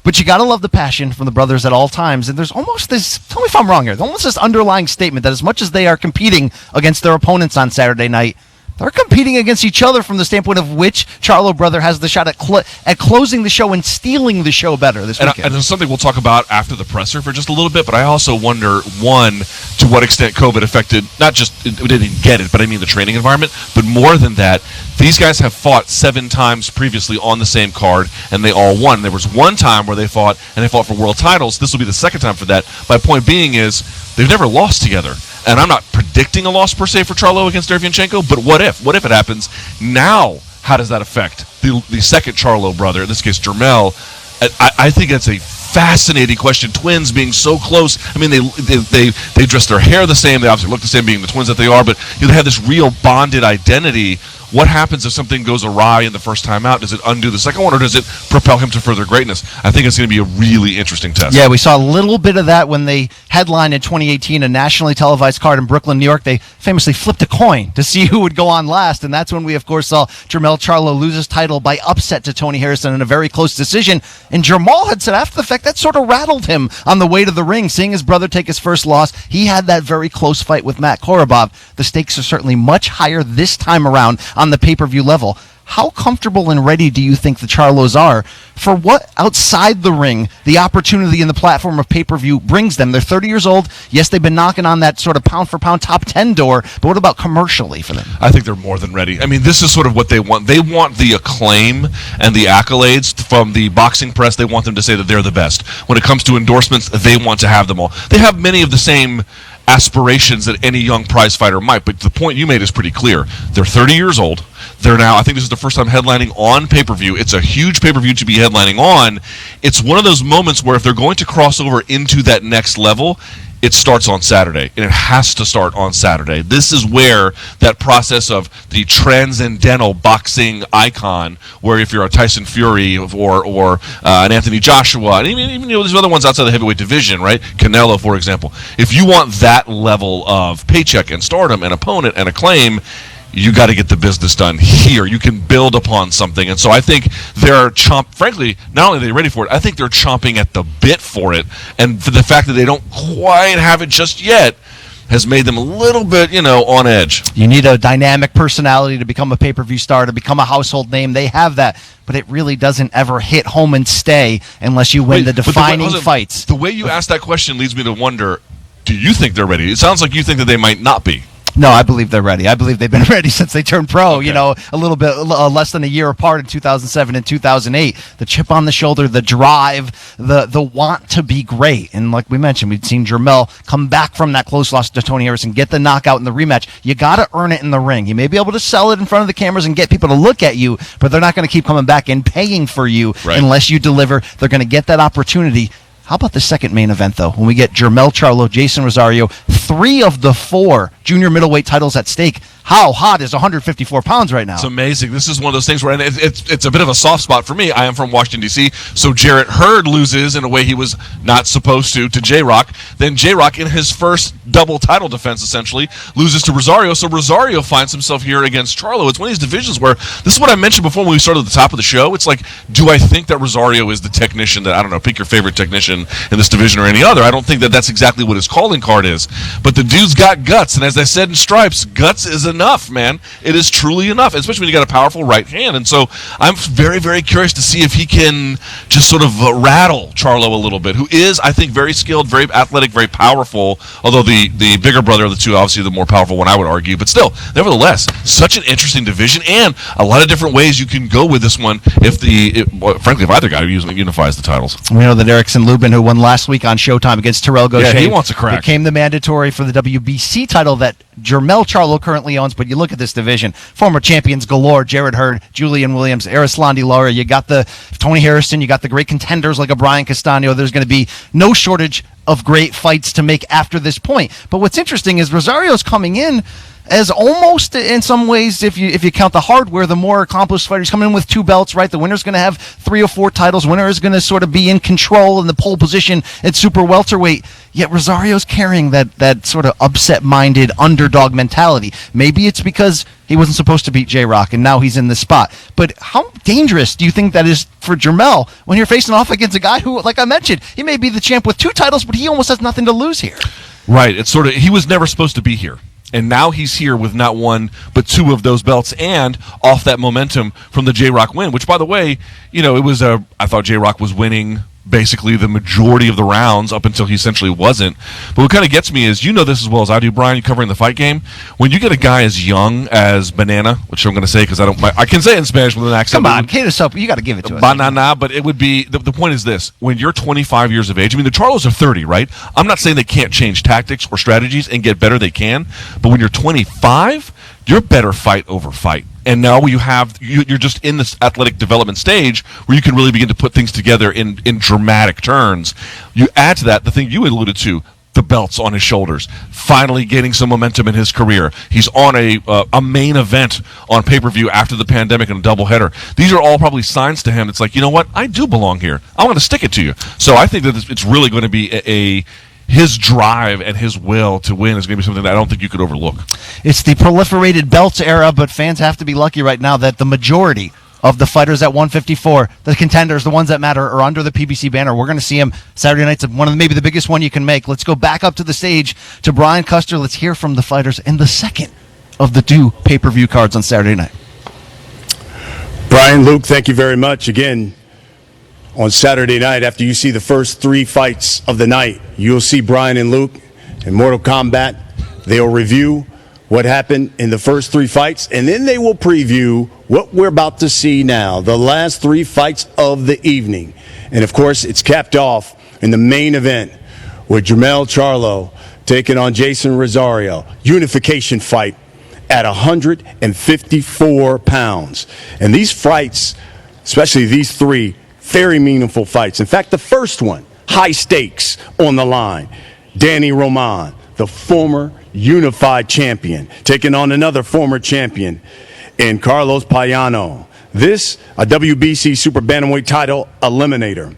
Speaker 6: But you got to love the passion from the brothers at all times. And there's almost this, tell me if I'm wrong here, there's almost this underlying statement that as much as they are competing against their opponents on Saturday night, they're competing against each other from the standpoint of which Charlo brother has the shot at closing the show and stealing the show better this weekend.
Speaker 5: And there's something we'll talk about after the presser for just a little bit, but I also wonder, one, to what extent COVID affected, not just, we didn't get it, but I mean the training environment, but more than that, these guys have fought 7 times previously on the same card, and they all won. There was one time where they fought, and they fought for world titles. This will be the second time for that. My point being is, they've never lost together. And I'm not predicting a loss per se for Charlo against Derevyanchenko, but what if? What if it happens? Now, how does that affect the second Charlo brother, in this case Jermell? I think that's a fascinating question. Twins being so close. I mean, they dress their hair the same. They obviously look the same, being the twins that they are, but they have this real bonded identity. What happens if something goes awry in the first time out? Does it undo the second one, or does it propel him to further greatness? I think it's going to be a really interesting test.
Speaker 6: Yeah, we saw a little bit of that when they headlined in 2018 a nationally televised card in Brooklyn, New York. They famously flipped a coin to see who would go on last, and that's when we, of course, saw Jermell Charlo lose his title by upset to Tony Harrison in a very close decision. And Jermall had said after the fact that sort of rattled him on the way to the ring, seeing his brother take his first loss. He had that very close fight with Matt Korobov. The stakes are certainly much higher this time around on the pay-per-view level. How comfortable and ready do you think the Charlos are for what outside the ring the opportunity in the platform of pay-per-view brings them? They're 30 years old. Yes, they've been knocking on that sort of pound-for-pound top 10 door, but what about commercially for them?
Speaker 5: I think they're more than ready. I mean, this is sort of what they want. They want the acclaim and the accolades from the boxing press. They want them to say that they're the best. When it comes to endorsements, they want to have them all. They have many of the same aspirations that any young prize fighter might, but the point you made is pretty clear. They're 30 years old. They're now, I think this is the first time headlining on pay-per-view. It's a huge pay-per-view to be headlining on. It's one of those moments where if they're going to cross over into that next level, it starts on Saturday, and it has to start on Saturday. This is where that process of the transcendental boxing icon, where if you're a Tyson Fury or an Anthony Joshua, and even there's other ones outside the heavyweight division, right? Canelo, for example. If you want that level of paycheck and stardom and opponent and acclaim, you got to get the business done here. You can build upon something. And so I think they're frankly, not only are they ready for it, I think they're chomping at the bit for it. And for the fact that they don't quite have it just yet has made them a little bit, on edge.
Speaker 6: You need a dynamic personality to become a pay-per-view star, to become a household name. They have that, but it really doesn't ever hit home and stay unless you win the defining fights.
Speaker 5: The way you asked that question leads me to wonder, do you think they're ready? It sounds like you think that they might not be.
Speaker 6: No, I believe they're ready. I believe they've been ready since they turned pro. Okay. You know, a little bit less than a year apart in 2007 and 2008. The chip on the shoulder, the drive, the want to be great. And like we mentioned, we'd seen Jermell come back from that close loss to Tony Harrison, get the knockout in the rematch. You got to earn it in the ring. You may be able to sell it in front of the cameras and get people to look at you, but they're not going to keep coming back and paying for you unless you deliver. They're going to get that opportunity. How about the second main event, though, when we get Jermell Charlo, Jeison Rosario, 3 of the 4 junior middleweight titles at stake. How hot is 154 pounds right now?
Speaker 5: It's amazing. This is one of those things where and it's a bit of a soft spot for me. I am from Washington, D.C., so Jarrett Hurd loses in a way he was not supposed to J-Rock. Then J-Rock, in his first double title defense, essentially, loses to Rosario. So Rosario finds himself here against Charlo. It's one of these divisions where, this is what I mentioned before when we started at the top of the show, it's like, do I think that Rosario is the technician that, I don't know, pick your favorite technician in this division or any other? I don't think that that's exactly what his calling card is. But the dude's got guts, and as I said in Stripes, guts is enough, man. It is truly enough, especially when you got a powerful right hand. And so I'm very, very curious to see if he can just sort of rattle Charlo a little bit, who is, I think, very skilled, very athletic, very powerful, although the bigger brother of the two, obviously the more powerful one, I would argue. But still, nevertheless, such an interesting division and a lot of different ways you can go with this one frankly, if either guy unifies the titles.
Speaker 6: We know that Erickson Lubin, who won last week on Showtime against Terrell Gausha,
Speaker 5: he wants a crack.
Speaker 6: Became the mandatory for the WBC title that Jermell Charlo currently owns. But you look at this division, former champions galore, Jarrett Hurd, Julian Williams, Arislandi Lara. You got the Tony Harrison, you got the great contenders like a Brian Castano. There's going to be no shortage of great fights to make after this point. But what's interesting is Rosario's coming in as almost, in some ways, if you count the hardware, the more accomplished fighters coming in with 2 belts, right? The winner's going to have 3 or 4 titles. Winner is going to sort of be in control in the pole position at super welterweight. Yet Rosario's carrying that sort of upset-minded underdog mentality. Maybe it's because he wasn't supposed to beat J-Rock, and now he's in the spot. But how dangerous do you think that is for Jermell when you're facing off against a guy who, like I mentioned, he may be the champ with 2 titles, but he almost has nothing to lose here?
Speaker 5: Right. It's sort of, he was never supposed to be here. And now he's here with not 1, but 2 of those belts, and off that momentum from the J-Rock win, which, by the way, you know, I thought J-Rock was winning basically the majority of the rounds up until he essentially wasn't. But what kind of gets me is, you know this as well as I do, Brian, covering the fight game. When you get a guy as young as Banana, which I'm going to say because I can say it in Spanish with an accent.
Speaker 6: Come on, hit us up. You got to give it to us.
Speaker 5: Banana, but it would be, the point is this. When you're 25 years of age, I mean, the Charlos are 30, right? I'm not saying they can't change tactics or strategies and get better, they can. But when you're 25, you're better fight over fight. And now you're just in this athletic development stage where you can really begin to put things together in dramatic turns. You add to that the thing you alluded to, the belts on his shoulders, finally getting some momentum in his career. He's on a main event on pay-per-view after the pandemic in a doubleheader. These are all probably signs to him. It's like, you know what? I do belong here. I want to stick it to you. So I think that it's really going to be his drive and his will to win is going to be something that I don't think you could overlook.
Speaker 6: It's the proliferated belts era, but fans have to be lucky right now that the majority of the fighters at 154, the contenders, the ones that matter, are under the PBC banner. We're going to see them Saturday nights, one of the, maybe the biggest one you can make. Let's go back up to the stage to Brian Custer. Let's hear from the fighters in the second of the 2 pay-per-view cards on Saturday night.
Speaker 7: Brian, Luke, thank you very much. Again, on Saturday night, after you see the first 3 fights of the night, you'll see Brian and Luke in Mortal Kombat. They'll review what happened in the first 3 fights, and then they will preview what we're about to see now, the last 3 fights of the evening. And, of course, it's capped off in the main event with Jermell Charlo taking on Jeison Rosario. Unification fight at 154 pounds. And these fights, especially these 3, very meaningful fights. In fact, the first one, high stakes on the line. Danny Roman, the former unified champion, taking on another former champion in Carlos Payano. This, a WBC Super Bantamweight title eliminator.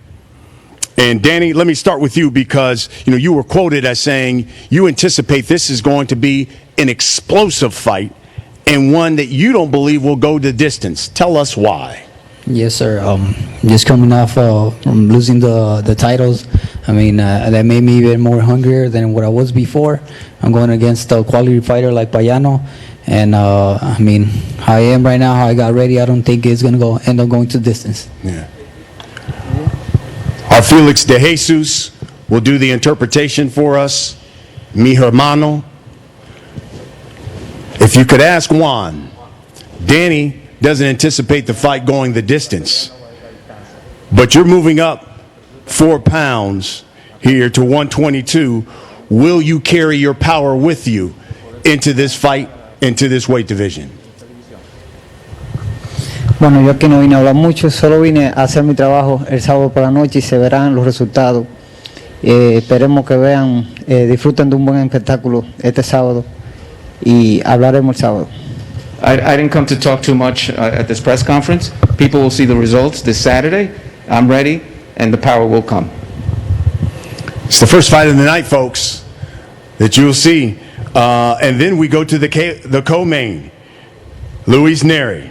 Speaker 7: And Danny, let me start with you because, you know, you were quoted as saying you anticipate this is going to be an explosive fight and one that you don't believe will go the distance. Tell us why.
Speaker 9: Yes, sir. Just coming off from losing the titles, I mean, that made me even more hungrier than what I was before. I'm going against a quality fighter like Payano, and I mean, how I am right now, how I got ready, I don't think it's going to end up going to distance.
Speaker 7: Yeah. Our Felix De Jesus will do the interpretation for us. Mi hermano. If you could ask Juan, Danny doesn't anticipate the fight going the distance, but you're moving up 4 pounds here to 122. Will you carry your power with you into this fight, into this weight division?
Speaker 19: Bueno, yo aquí no vine a hablar mucho, solo vine a hacer mi trabajo el sábado por la noche y se verán los resultados. Esperemos que vean, disfruten de un buen espectáculo este sábado y hablaremos el sábado.
Speaker 18: I didn't come to talk too much at this press conference. People will see the results this Saturday. I'm ready, and the power will come.
Speaker 7: It's the first fight of the night, folks, that you'll see. And then we go to the co-main. Luis Neri,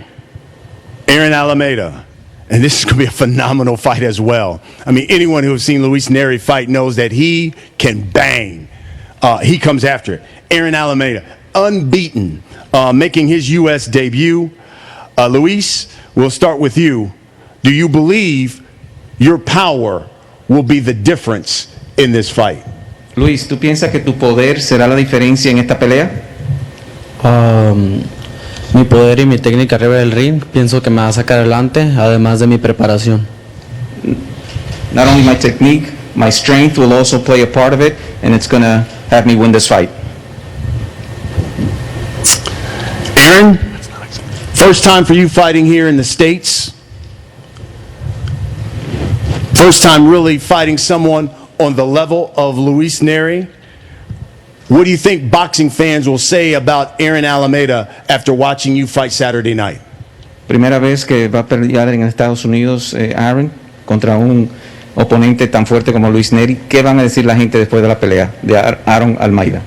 Speaker 7: Aaron Alameda. And this is going to be a phenomenal fight as well. I mean, anyone who has seen Luis Neri fight knows that he can bang. He comes after it. Aaron Alameda, unbeaten, making his U.S. debut. Luis, we'll start with you. Do you believe your power will be the difference in this fight?
Speaker 18: Luis, ¿tú piensas que tu poder será la diferencia en esta pelea?
Speaker 20: Mi poder y mi técnica arriba del ring pienso que me va a sacar adelante, además de mi preparación.
Speaker 18: Not only my technique, my strength will also play a part of it, and it's going to have me win this fight.
Speaker 7: Aaron, first time for you fighting here in the States. First time really fighting someone on the level of Luis Neri. What do you think boxing fans will say about Aaron Alameda after watching you fight Saturday night?
Speaker 18: Primera vez que va a pelear en Estados Unidos, Aaron, contra un oponente tan fuerte como Luis Neri. ¿Qué van a decir la gente después de la pelea de Aaron Almeida?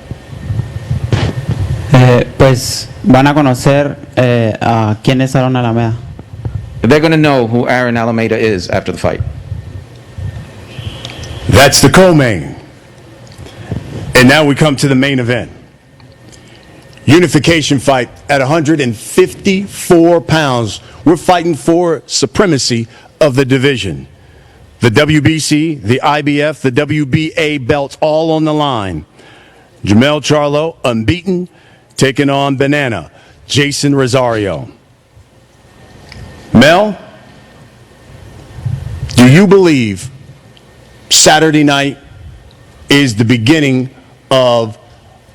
Speaker 21: Pues van a conocer a quién es Aaron Alameda.
Speaker 18: They're going to know who Aaron Alameda is after the fight.
Speaker 7: That's the co-main. And now we come to the main event. Unification fight at 154 pounds. We're fighting for supremacy of the division. The WBC, the IBF, the WBA belts all on the line. Jermell Charlo, unbeaten, taking on Banana, Jeison Rosario. Mel, do you believe Saturday night is the beginning of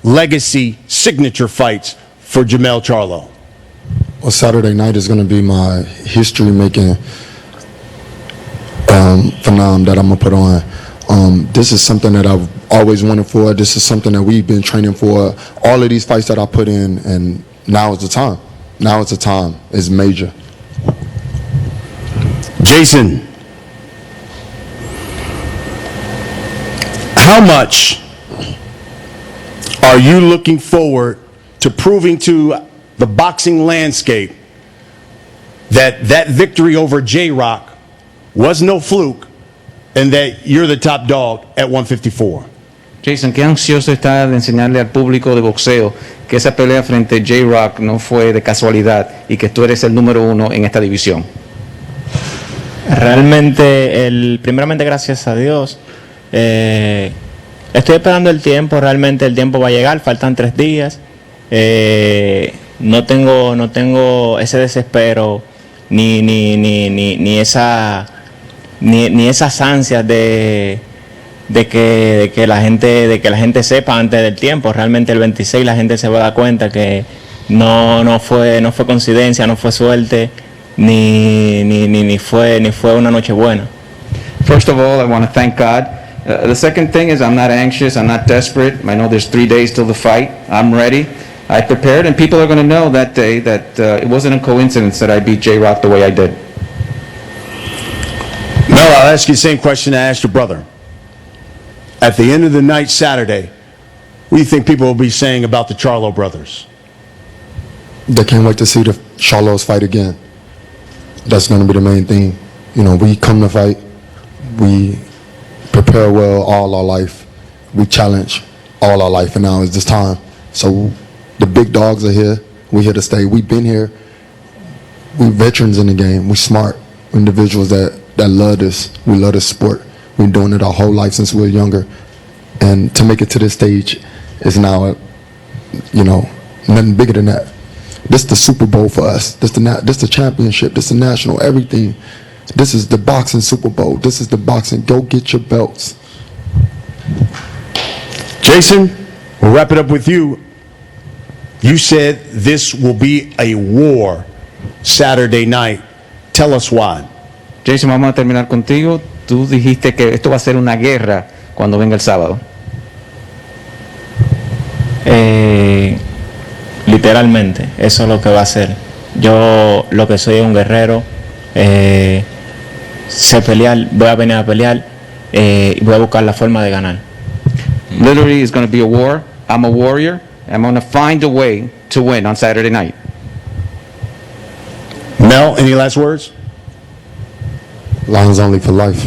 Speaker 7: legacy signature fights for Jermell Charlo?
Speaker 3: Well, Saturday night is going to be my history-making phenomenon that I'm going to put on. This is something that I've always wanted for. This is something that we've been training for. All of these fights that I put in, and now is the time. Now is the time. It's major.
Speaker 7: Jeison, how much are you looking forward to proving to the boxing landscape that victory over J-Rock was no fluke and that you're the top dog at 154?
Speaker 18: Jeison, qué ansioso está de enseñarle al público de boxeo que esa pelea frente a J-Rock no fue de casualidad y que tú eres el número 1 en esta división.
Speaker 21: Realmente, primeramente gracias a Dios. Estoy esperando el tiempo, realmente el tiempo va a llegar, faltan 3 días. No tengo ese desespero ni esas ansias de que la gente sepa antes del tiempo. Realmente el 26 la gente se va a dar cuenta que no fue coincidencia, no fue suerte, ni fue una noche buena.
Speaker 18: First of all, I want to thank God. The second thing is I'm not anxious, I'm not desperate. I know there's 3 days till the fight. I'm ready. I prepared, and people are going to know that day that it wasn't a coincidence that I beat J-Rock the way I did.
Speaker 7: Mel, I'll ask you the same question I asked your brother. At the end of the night Saturday, what do you think people will be saying about the Charlo brothers?
Speaker 3: They can't wait to see the Charlos fight again. That's going to be the main thing. You know, we come to fight. We prepare well all our life. We challenge all our life, and now is this time. So the big dogs are here. We're here to stay. We've been here. We're veterans in the game. We're smart. We're individuals that love this. We love this sport. We've been doing it our whole life since we were younger. And to make it to this stage is now, Nothing bigger than that. This is the Super Bowl for us. This the championship. This the national everything. This is the boxing Super Bowl. This is the boxing. Go get your belts.
Speaker 7: Jeison, we'll wrap it up with you. You said this will be a war Saturday night. Tell us why.
Speaker 18: Jason, vamos a terminar contigo. Tú dijiste que esto va a ser una guerra cuando venga el sábado.
Speaker 21: Literalmente, eso es lo que va a ser. Yo lo que soy es un guerrero. Sé pelear, voy a venir a pelear y voy a buscar la forma de ganar.
Speaker 18: Literally, it's going to be a war. I'm a warrior. I'm going to find a way to win on Saturday night.
Speaker 7: Mel, any last words?
Speaker 3: Lions only for life.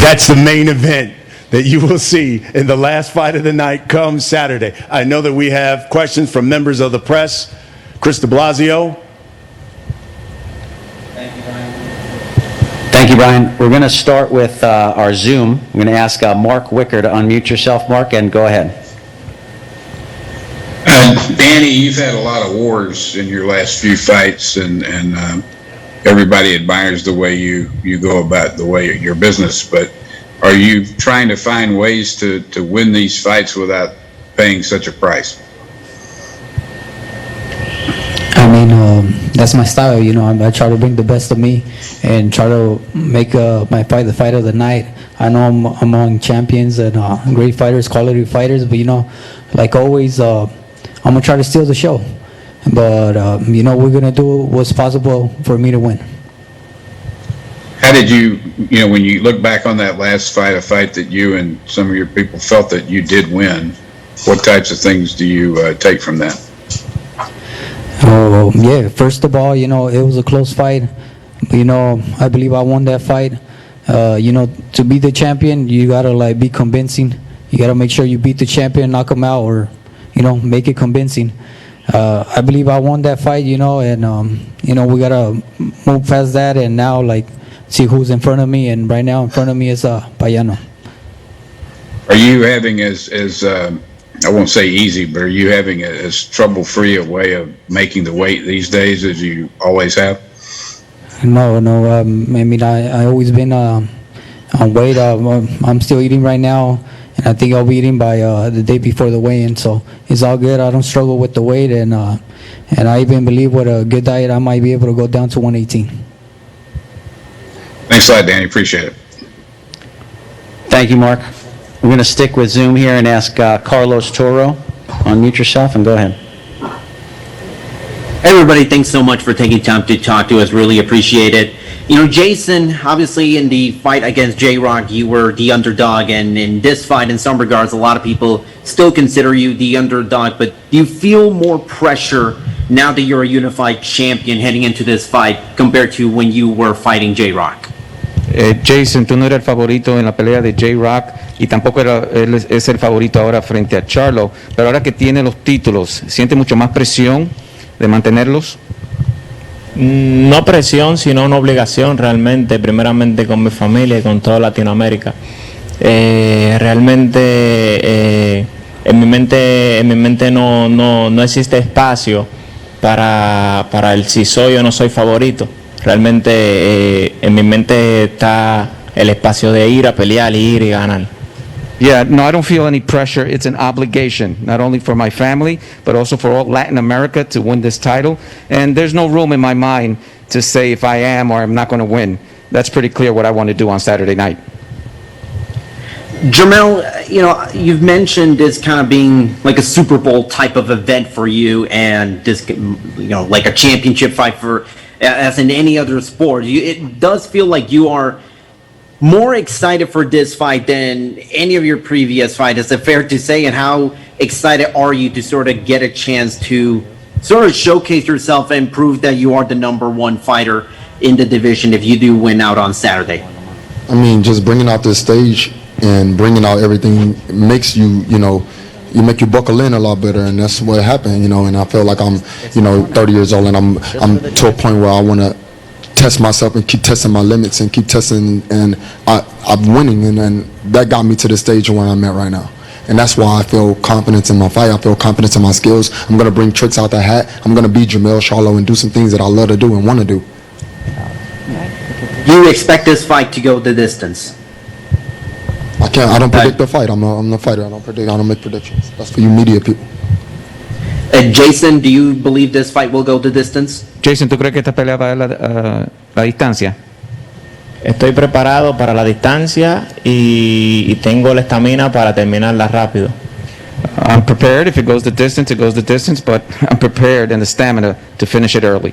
Speaker 7: That's the main event that you will see in the last fight of the night come Saturday. I know that we have questions from members of the press. Chris de Blasio.
Speaker 14: Thank you, Brian. We're going to start with our Zoom. I'm going to ask Mark Wicker to unmute yourself, Mark, and go ahead.
Speaker 1: Danny, you've had a lot of wars in your last few fights, and everybody admires the way you go about your business. But are you trying to find ways to win these fights without paying such a price?
Speaker 9: I mean, that's my style, you know. I try to bring the best of me and try to make my fight the fight of the night. I know I'm among champions and great fighters, quality fighters, but, you know, like always, I'm going to try to steal the show. But, you know, we're going to do what's possible for me to win.
Speaker 1: How did you know, when you look back on that last fight, a fight that you and some of your people felt that you did win, what types of things do you take from that?
Speaker 9: Oh, yeah, first of all, you know, it was a close fight. You know, I believe I won that fight. You know, to be the champion, you got to, like, be convincing. You got to make sure you beat the champion, knock him out, or, you know, make it convincing. I believe I won that fight, you know, and, you know, we got to move past that and now, like, see who's in front of me. And right now in front of me is Payano.
Speaker 1: Are you having I won't say easy, but are you having as trouble-free a way of making the weight these days as you always have?
Speaker 9: No. I mean, I always been on weight. I'm still eating right now, and I think I'll be eating by the day before the weigh-in. So it's all good. I don't struggle with the weight, and I even believe with a good diet, I might be able to go down to 118.
Speaker 1: Thanks a lot, Danny. Appreciate it.
Speaker 14: Thank you, Mark. We're going to stick with Zoom here and ask Carlos Toro. Unmute yourself and go ahead.
Speaker 22: Everybody, thanks so much for taking time to talk to us. Really appreciate it. You know, Jason, obviously in the fight against J-Rock, you were the underdog, and in this fight, in some regards, a lot of people still consider you the underdog, but do you feel more pressure now that you're a unified champion heading into this fight compared to when you were fighting J-Rock?
Speaker 18: Jason, tú no eras el favorito en la pelea de J-Rock y tampoco él es el favorito ahora frente a Charlo, pero ahora que tiene los títulos, ¿siente mucho más presión de mantenerlos?
Speaker 21: No presión, sino una obligación realmente, primeramente con mi familia y con toda Latinoamérica. Realmente en mi mente no existe espacio para el si soy o no soy favorito. Realmente en mi mente está el espacio de ir a pelear, ir y ganar.
Speaker 18: Yeah, no, I don't feel any pressure. It's an obligation, not only for my family, but also for all Latin America to win this title. And there's no room in my mind to say if I am or I'm not going to win. That's pretty clear what I want to do on Saturday night.
Speaker 22: Jermell, you know, you've mentioned this kind of being like a Super Bowl type of event for you, and this, you know, like a championship fight for, as in any other sport. It does feel like you are more excited for this fight than any of your previous fights. Is it fair to say? And how excited are you to sort of get a chance to sort of showcase yourself and prove that you are the #1 fighter in the division if you do win out on Saturday?
Speaker 3: I mean, just bringing out this stage and bringing out everything makes you, you know, you make you buckle in a lot better, and that's what happened, you know. And I feel like I'm, you know, 30 years old, and I'm to a point where I want to test myself and keep testing my limits and keep testing, and I'm winning, and that got me to the stage where I'm at right now. and that's why I feel confidence in my fight. I feel confidence in my skills. I'm going to bring tricks out the hat. I'm going to be Jermell Charlo and do some things that I love to do and want to do.
Speaker 22: Do you expect this fight to go the distance?
Speaker 3: I don't predict the fight. I'm the fighter. I don't make predictions. That's for you media people.
Speaker 22: Jaison, do you believe this fight will go the distance?
Speaker 18: Jaison, ¿tú crees que esta pelea va a dar la distancia?
Speaker 21: Estoy preparado para la distancia y tengo la estamina para terminarla rápido.
Speaker 18: I'm prepared. If it goes the distance, it goes the distance, but I'm prepared and the stamina to finish it early.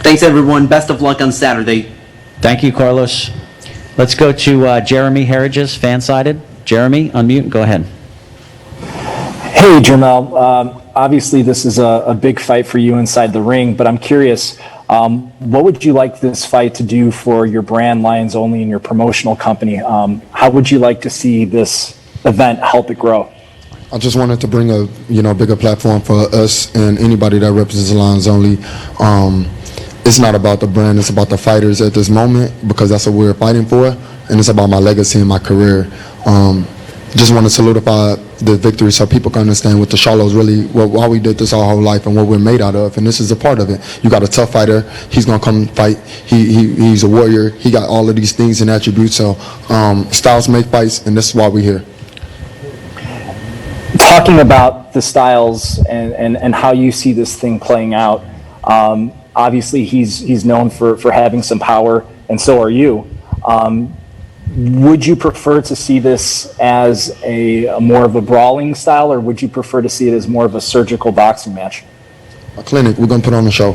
Speaker 22: Thanks, everyone. Best of luck on Saturday.
Speaker 14: Thank you, Carlos. Let's go to Jeremy Herridges, fan-sided. Jeremy, unmute. Go ahead.
Speaker 2: Hey, Jermell. Obviously, this is a big fight for you inside the ring, but I'm curious, what would you like this fight to do for your brand, Lions Only, and your promotional company? How would you like to see this event help it grow?
Speaker 3: I just wanted to bring a bigger platform for us and anybody that represents Lions Only. It's not about the brand, it's about the fighters at this moment, because that's what we're fighting for, and it's about my legacy and my career. Just want to solidify the victory so people can understand what the Charlos really, why we did this our whole life and what we're made out of, and this is a part of it. You got a tough fighter, he's going to come fight, he's a warrior, he got all of these things and attributes, so styles make fights, and this is why we're here.
Speaker 2: Talking about the styles and how you see this thing playing out, obviously he's known for having some power, and so are you. Would you prefer to see this as a more of a brawling style, or would you prefer to see it as more of a surgical boxing match?
Speaker 3: A clinic, we're going to put on a show.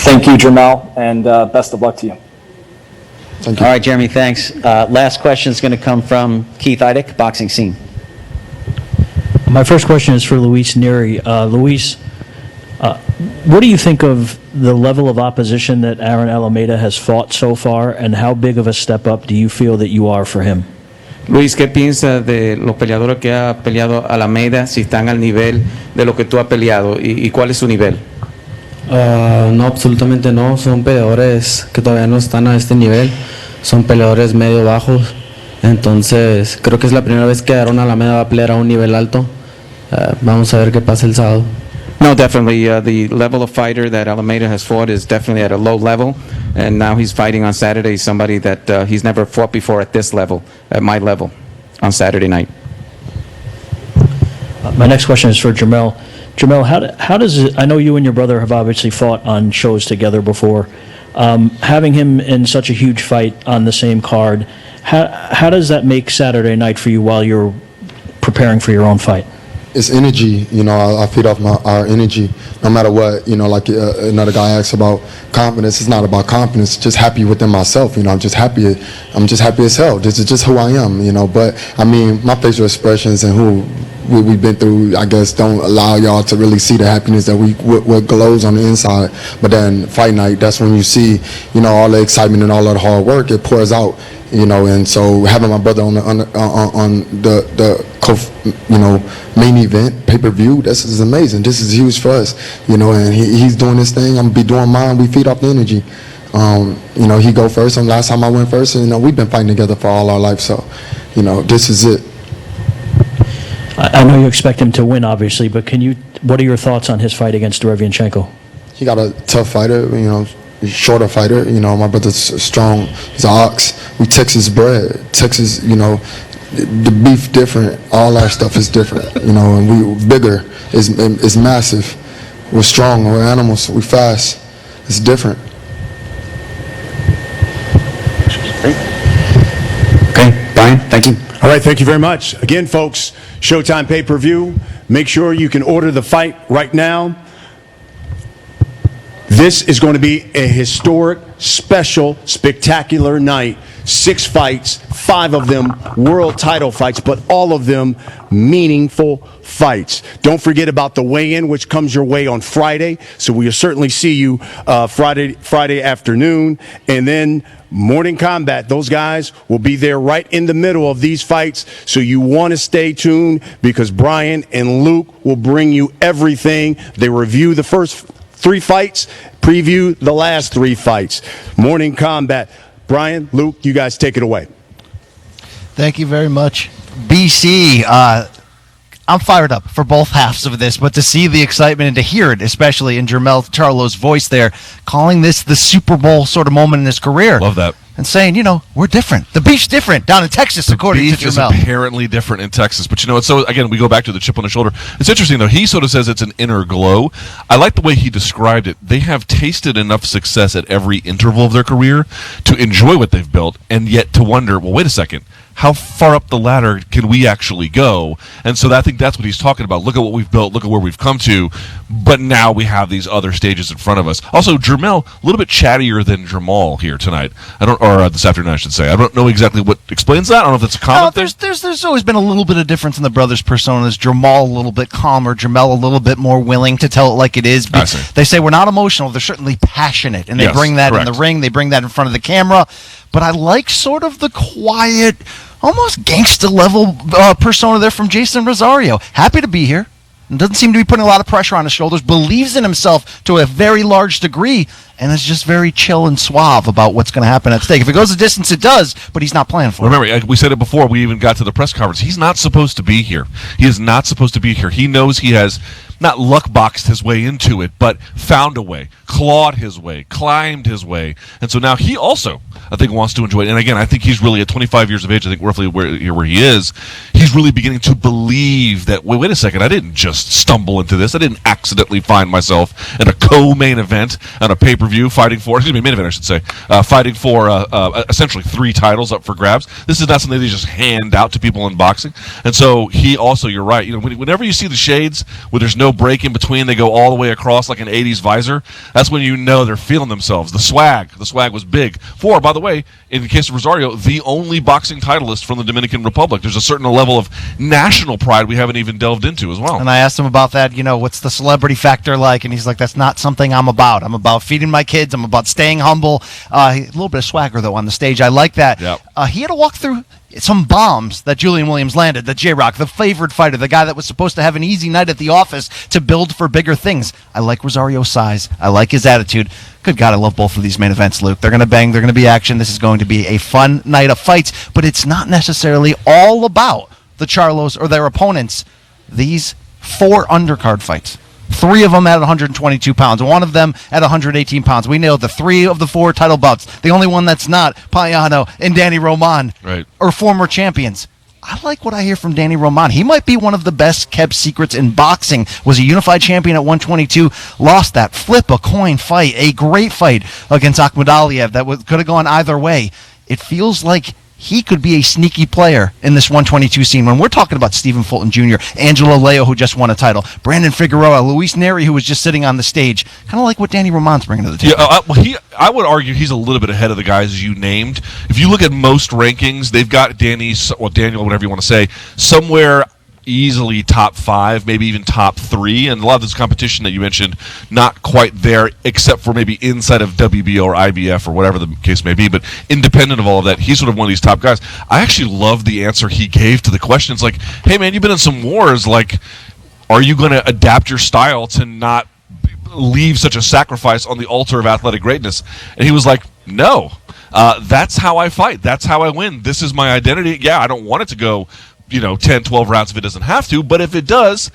Speaker 2: Thank you, Jermell, and best of luck to you.
Speaker 3: Thank you.
Speaker 14: All right, Jeremy, thanks. Last question is going to come from Keith Eidick, Boxing Scene.
Speaker 15: My first question is for Luis Neri. Luis, what do you think of the level of opposition that Aaron Alameda has fought so far, and how big of a step up do you feel that you are for him?
Speaker 18: Luis, ¿qué piensas de los peleadores que ha peleado Alameda, si están al nivel de lo que tú has peleado, y cuál es su nivel?
Speaker 20: No, absolutamente no. Son peleadores que todavía no están a este nivel. Son peleadores medio bajos. Entonces, creo que es la primera vez que Aaron Alameda va a pelear a un nivel alto. Vamos a ver qué pasa el sábado.
Speaker 18: No, definitely. The level of fighter that Alameda has fought is definitely at a low level, and now he's fighting on Saturday somebody that he's never fought before at this level, at my level, on Saturday night.
Speaker 15: My next question is for Jermell. Jermell, how does it, I know you and your brother have obviously fought on shows together before. Having him in such a huge fight on the same card, how does that make Saturday night for you while you're preparing for your own fight?
Speaker 3: It's energy, I feed off our energy no matter what, like another guy asked about confidence. It's not about confidence, just happy within myself, I'm just happy as hell. This is just who I am, but I mean, my facial expressions and who we've been through, I guess, don't allow y'all to really see the happiness that what glows on the inside. But then fight night, that's when you see, all the excitement and all of the hard work, it pours out, and so having my brother on the main event, pay-per-view, this is amazing. This is huge for us, and he's doing this thing, I'm gonna be doing mine. We feed off the energy. He go first, and last time I went first, and we've been fighting together for all our life, so this is it.
Speaker 15: I know you expect him to win, obviously, but what are your thoughts on his fight against Derevyanchenko?
Speaker 3: He got a tough fighter, shorter fighter. My brother's strong. He's an ox. We Texas bred. Texas, the beef different. All our stuff is different, and we bigger. It's massive. We're strong. We're animals. We fast. It's different.
Speaker 14: Okay, Brian, thank you.
Speaker 7: All right, thank you very much. Again, folks, Showtime pay-per-view. Make sure you can order the fight right now. This is going to be a historic, special, spectacular night. 6 fights, 5 of them world title fights, but all of them meaningful fights. Don't forget about the weigh-in, which comes your way on Friday. So we'll certainly see you Friday afternoon. And then Morning Combat, those guys will be there right in the middle of these fights. So you want to stay tuned, because Brian and Luke will bring you everything. They review the first 3 fights, preview the last 3 fights. Morning Combat. Brian, Luke, you guys take it away.
Speaker 6: Thank you very much. BC, I'm fired up for both halves of this, but to see the excitement and to hear it, especially in Jermell Charlo's voice there, calling this the Super Bowl sort of moment in his career.
Speaker 5: Love that.
Speaker 6: And saying, we're different. The beef's different down in Texas, according to
Speaker 5: Beef is
Speaker 6: Jermell.
Speaker 5: apparently different in Texas. But so again, we go back to the chip on the shoulder. It's interesting, though. He sort of says it's an inner glow. I like the way he described it. They have tasted enough success at every interval of their career to enjoy what they've built, and yet to wonder, well, wait a second. How far up the ladder can we actually go? And so I think that's what he's talking about. Look at what we've built. Look at where we've come to. But now we have these other stages in front of us. Also, Jermell, a little bit chattier than Jamal here tonight. Or this afternoon, I should say. I don't know exactly what explains that. I don't know if it's a common thing.
Speaker 6: There's always been a little bit of difference in the brothers' personas. Jamal a little bit calmer. Jermell a little bit more willing to tell it like it is.
Speaker 5: I see.
Speaker 6: They say we're not emotional. They're certainly passionate. And they
Speaker 5: Yes,
Speaker 6: bring that in
Speaker 5: correct.
Speaker 6: the ring. They bring that in front of the camera. But I like sort of the quiet, almost gangster level persona there from Jeison Rosario. Happy to be here. And doesn't seem to be putting a lot of pressure on his shoulders. Believes in himself to a very large degree. And is just very chill and suave about what's going to happen at stake. If it goes the distance, it does. But he's not playing for it.
Speaker 5: Remember, we said it before we even got to the press conference. He's not supposed to be here. He is not supposed to be here. He knows he has not luck boxed his way into it, but found a way, clawed his way, climbed his way. And so now he also, I think, wants to enjoy it. And again, I think he's really at 25 years of age, I think roughly where he is, he's really beginning to believe that, wait a second, I didn't just stumble into this. I didn't accidentally find myself in a co-main event on a pay-per-view fighting for, main event, I should say, fighting for essentially 3 titles up for grabs. This is not something they just hand out to people in boxing. And so he also, you're right, whenever you see the shades where there's no break in between, they go all the way across like an 80s visor, that's when you know they're feeling themselves. The swag was big. By the way, in the case of Rosario, the only boxing titleist from the Dominican Republic. There's a certain level of national pride we haven't even delved into as well.
Speaker 6: And I asked him about that, what's the celebrity factor like? And he's like, that's not something I'm about. I'm about feeding my kids. I'm about staying humble. A little bit of swagger, though, on the stage. I like that.
Speaker 5: Yep.
Speaker 6: He had to walk through some bombs that Julian Williams landed, the J-Rock, the favored fighter, the guy that was supposed to have an easy night at the office to build for bigger things. I like Rosario's size. I like his attitude. Good God, I love both of these main events, Luke. They're going to bang. They're going to be action. This is going to be a fun night of fights, but it's not necessarily all about the Charlos or their opponents. These 4 undercard fights. 3 of them at 122 pounds, 1 of them at 118 pounds. We nailed the 3 of the 4 title bouts. The only one that's not, Payano and Danny Roman,
Speaker 5: right,
Speaker 6: or former champions. I like what I hear from Danny Roman. He might be one of the best kept secrets in boxing. Was a unified champion at 122, lost that flip a coin fight, a great fight against Akhmadaliev that could have gone either way. It feels like he could be a sneaky player in this 122 scene. When we're talking about Stephen Fulton Jr., Angelo Leo, who just won a title, Brandon Figueroa, Luis Neri, who was just sitting on the stage, kind of like what Danny Roman's bringing to the table.
Speaker 5: Yeah, I would argue he's a little bit ahead of the guys you named. If you look at most rankings, they've got Daniel, whatever you want to say, somewhere easily top 5, maybe even top 3, and a lot of this competition that you mentioned, not quite there, except for maybe inside of WBO or IBF or whatever the case may be, but independent of all of that, he's sort of one of these top guys. I actually love the answer he gave to the question. It's like, hey man, you've been in some wars, like, are you going to adapt your style to not leave such a sacrifice on the altar of athletic greatness? And he was like, no, that's how I fight, that's how I win, this is my identity. Yeah, I don't want it to go 10, 12 rounds if it doesn't have to. But if it does,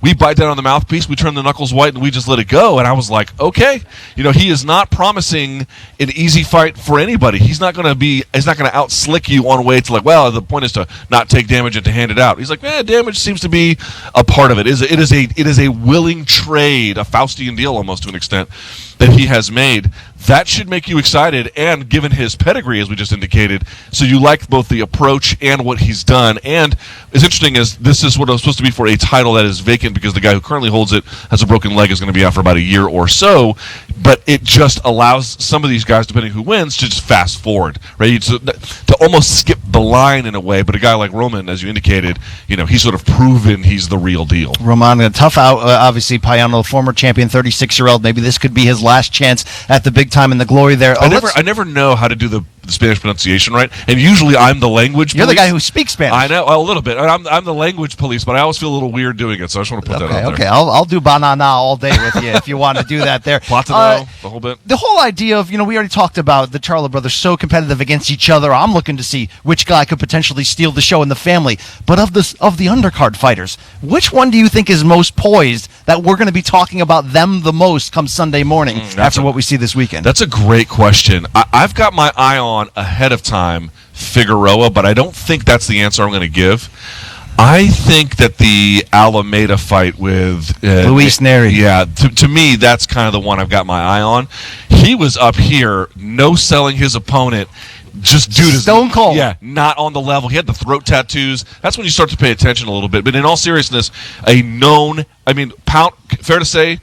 Speaker 5: we bite down on the mouthpiece, we turn the knuckles white, and we just let it go. And I was like, okay. He is not promising an easy fight for anybody. He's not going to out-slick you on way to the point is to not take damage and to hand it out. He's like, damage seems to be a part of it. It is a willing trade, a Faustian deal almost to an extent that he has made. That should make you excited, and given his pedigree, as we just indicated, so you like both the approach and what he's done. And as interesting as this is what it was supposed to be for a title that is vacant because the guy who currently holds it has a broken leg, is going to be out for about a year or so, but it just allows some of these guys, depending who wins, to just fast forward, right? To almost skip the line in a way. But a guy like Roman, as you indicated, he's sort of proven he's the real deal.
Speaker 6: Roman, a tough out, obviously. Payano, former champion, 36-year-old. Maybe this could be his last chance at the big time and the glory there.
Speaker 5: I never know how to do the the Spanish pronunciation right. And usually I'm the language
Speaker 6: You're
Speaker 5: police.
Speaker 6: the guy who speaks Spanish.
Speaker 5: I know, a little bit. I'm the language police, but I always feel a little weird doing it, so I just want to put that out there.
Speaker 6: Okay, I'll do banana all day with you if you want to do that there.
Speaker 5: Platano, the whole bit.
Speaker 6: The whole idea of, we already talked about the Charlo brothers so competitive against each other. I'm looking to see which guy could potentially steal the show in the family. But of the undercard fighters, which one do you think is most poised that we're going to be talking about them the most come Sunday morning after what we see this weekend?
Speaker 5: That's a great question. I've got my eye on ahead of time Figueroa, but I don't think that's the answer I'm going to give. I think that the Alameda fight with
Speaker 6: Luis Neri.
Speaker 5: Yeah, to me, that's kind of the one I've got my eye on. He was up here, no selling his opponent. Just dude is
Speaker 6: stone cold.
Speaker 5: Yeah, not on the level. He had the throat tattoos. That's when you start to pay attention a little bit. But in all seriousness, fair to say,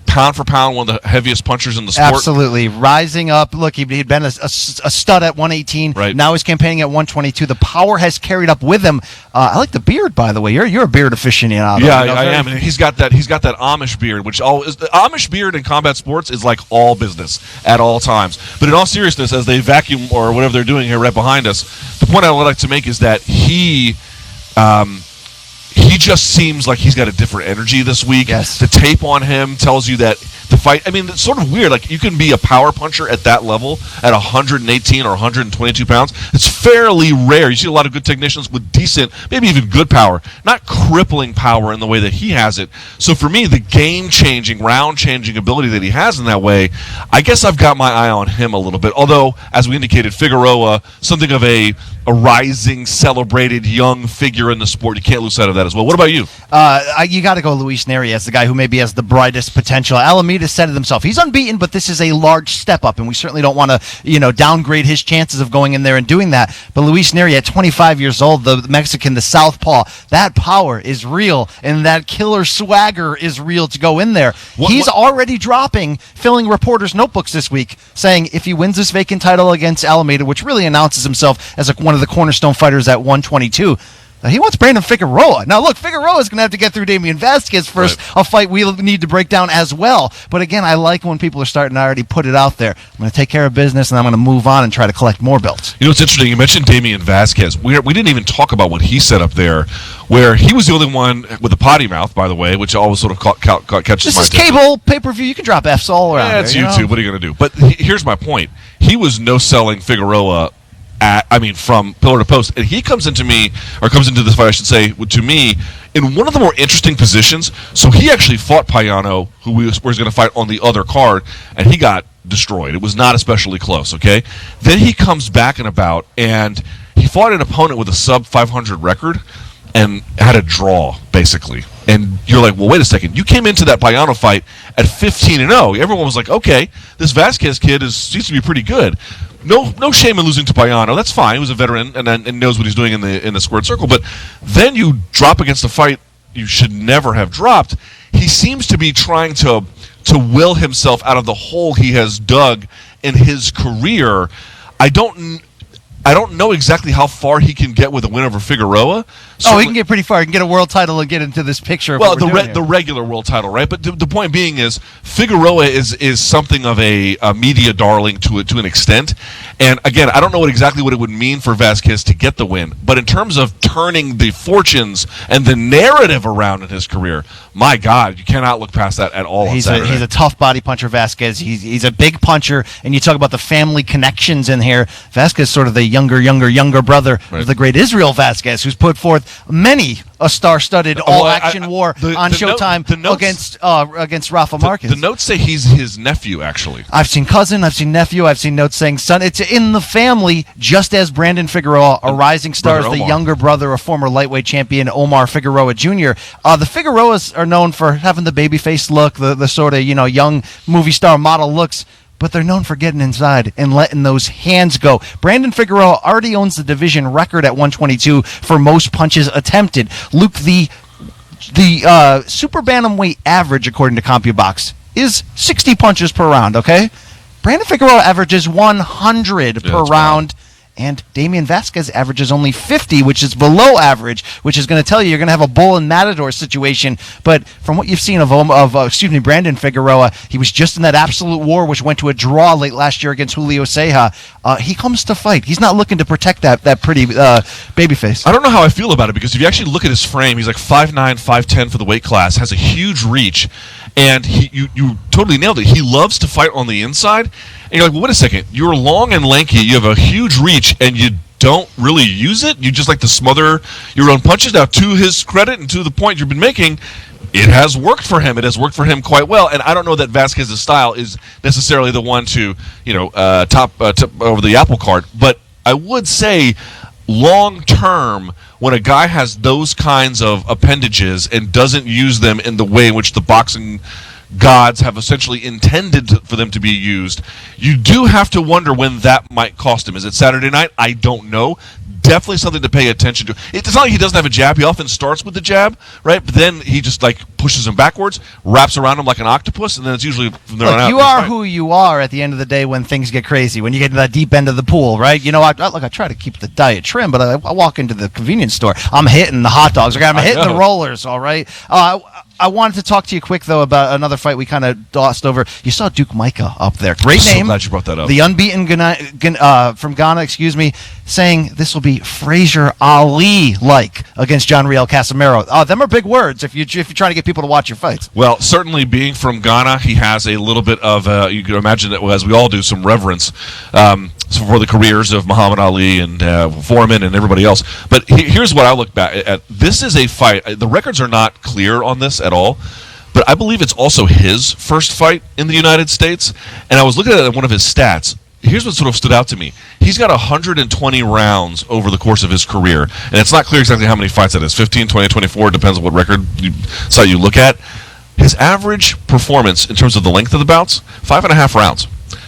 Speaker 5: pound for pound, one of the heaviest punchers in the sport.
Speaker 6: Absolutely. Rising up. Look, he'd been a stud at 118.
Speaker 5: Right.
Speaker 6: Now he's campaigning at 122. The power has carried up with him. I like the beard, by the way. You're a beard aficionado.
Speaker 5: Yeah, I am. And he's got that Amish beard, which the Amish beard in combat sports is like all business at all times. But in all seriousness, as they vacuum or whatever they're doing here right behind us, the point I would like to make is that he just seems like he's got a different energy this week.
Speaker 6: Yes.
Speaker 5: The tape on him tells you that the fight, it's sort of weird. Like, you can be a power puncher at that level at 118 or 122 pounds. It's fairly rare. You see a lot of good technicians with decent, maybe even good power, not crippling power in the way that he has it. So for me, the game-changing, round-changing ability that he has in that way, I guess I've got my eye on him a little bit. Although, as we indicated, Figueroa, something of a rising, celebrated young figure in the sport. You can't lose sight of that as well. What about you?
Speaker 6: You got to go Luis Neri as the guy who maybe has the brightest potential. Alameda said it himself. He's unbeaten, but this is a large step up, and we certainly don't want to, downgrade his chances of going in there and doing that. But Luis Neri, at 25 years old, the Mexican, the southpaw, that power is real, and that killer swagger is real to go in there. He's already filling reporters' notebooks this week, saying if he wins this vacant title against Alameda, which really announces himself as one of the cornerstone fighters at 122, he wants Brandon Figueroa. Now, look, Figueroa is going to have to get through Damian Vasquez first, a fight we'll need to break down as well. But again, I like when people are starting to already put it out there. I'm going to take care of business, and I'm going to move on and try to collect more belts.
Speaker 5: You know, it's interesting. You mentioned Damian Vasquez. We didn't even talk about what he said up there, where he was the only one with a potty mouth, by the way, which always sort of catches my attention.
Speaker 6: This is cable, pay-per-view. You can drop Fs all around.
Speaker 5: Yeah, it's YouTube. What are you going to do? But here's my point. He was no-selling Figueroa from pillar to post, and he comes into this fight, I should say, to me, in one of the more interesting positions. So he actually fought Payano, who was going to fight on the other card, and he got destroyed. It was not especially close, okay? Then he comes back and about, and he fought an opponent with a sub-500 record, and had a draw, basically. And you're like, well, wait a second. You came into that Payano fight at 15-0. Everyone was like, okay, this Vasquez kid seems to be pretty good. No shame in losing to Payano. That's fine. He was a veteran and knows what he's doing in the squared circle. But then you drop against a fight you should never have dropped. He seems to be trying to will himself out of the hole he has dug in his career. I don't know exactly how far he can get with a win over Figueroa.
Speaker 6: He can get pretty far. He can get a world title and get into this picture.
Speaker 5: Well, the regular world title, right? But the point being is, Figueroa is something of a media darling to an extent. And again, I don't know exactly what it would mean for Vasquez to get the win. But in terms of turning the fortunes and the narrative around in his career, my God, you cannot look past that at all.
Speaker 6: He's a tough body puncher, Vasquez. He's a big puncher, and you talk about the family connections in here. Vasquez, sort of the younger brother of the great Israel Vasquez, who's put forth many a star-studded all-action war on Showtime against Rafa Marquez.
Speaker 5: The notes say he's his nephew, actually.
Speaker 6: I've seen cousin, I've seen nephew, I've seen notes saying son. It's in the family, just as Brandon Figueroa, a rising star, is the younger brother of former lightweight champion Omar Figueroa Jr. The Figueroas are known for having the babyface look, the sort of young movie star model looks. But they're known for getting inside and letting those hands go. Brandon Figueroa already owns the division record at 122 for most punches attempted. Luke, the super bantamweight average, according to CompuBox, is 60 punches per round, okay? Brandon Figueroa averages 100 per round, and Damian Vasquez averages only 50, which is below average, which is going to tell you you're going to have a bull and matador situation. But from what you've seen of Brandon Figueroa, he was just in that absolute war, which went to a draw late last year against Julio Ceja. He comes to fight. He's not looking to protect that pretty babyface.
Speaker 5: I don't know how I feel about it, because if you actually look at his frame, he's like 5'9", 5'10" for the weight class, has a huge reach, and you totally nailed it. He loves to fight on the inside, and you're like, well, wait a second, you're long and lanky, you have a huge reach, and you don't really use it? You just like to smother your own punches? Now, to his credit and to the point you've been making, it has worked for him. It has worked for him quite well, and I don't know that Vasquez's style is necessarily the one to, top over the apple cart, but I would say long term, when a guy has those kinds of appendages and doesn't use them in the way in which the boxing gods have essentially intended for them to be used, you do have to wonder when that might cost him. Is it Saturday night? I don't know. Definitely something to pay attention to. It's not like he doesn't have a jab. He often starts with the jab, right? But then he just pushes him backwards, wraps around him like an octopus, and then it's usually from there on out.
Speaker 6: You are who you are at the end of the day when things get crazy, when you get to that deep end of the pool, right? I try to keep the diet trim, but I walk into the convenience store, I'm hitting the hot dogs, I'm hitting the rollers, all right? I wanted to talk to you quick, though, about another fight we kind of glossed over. You saw Duke Micah up there. Great name.
Speaker 5: So glad you brought that up.
Speaker 6: The unbeaten from Ghana, saying this will be Frazier Ali-like against John Riel Casimero. Them are big words if you're trying to get people to watch your fights.
Speaker 5: Well, certainly being from Ghana, he has a little bit of, you can imagine that, as we all do, some reverence for the careers of Muhammad Ali and Foreman and everybody else. But here's what I look back at. This is a fight. The records are not clear on this at all, but I believe it's also his first fight in the United States. And I was looking at one of his stats. Here's what sort of stood out to me. He's got 120 rounds over the course of his career. And it's not clear exactly how many fights that is. 15, 20, 24, depends on what record site you look at. His average performance in terms of the length of the bouts, 5.5 rounds.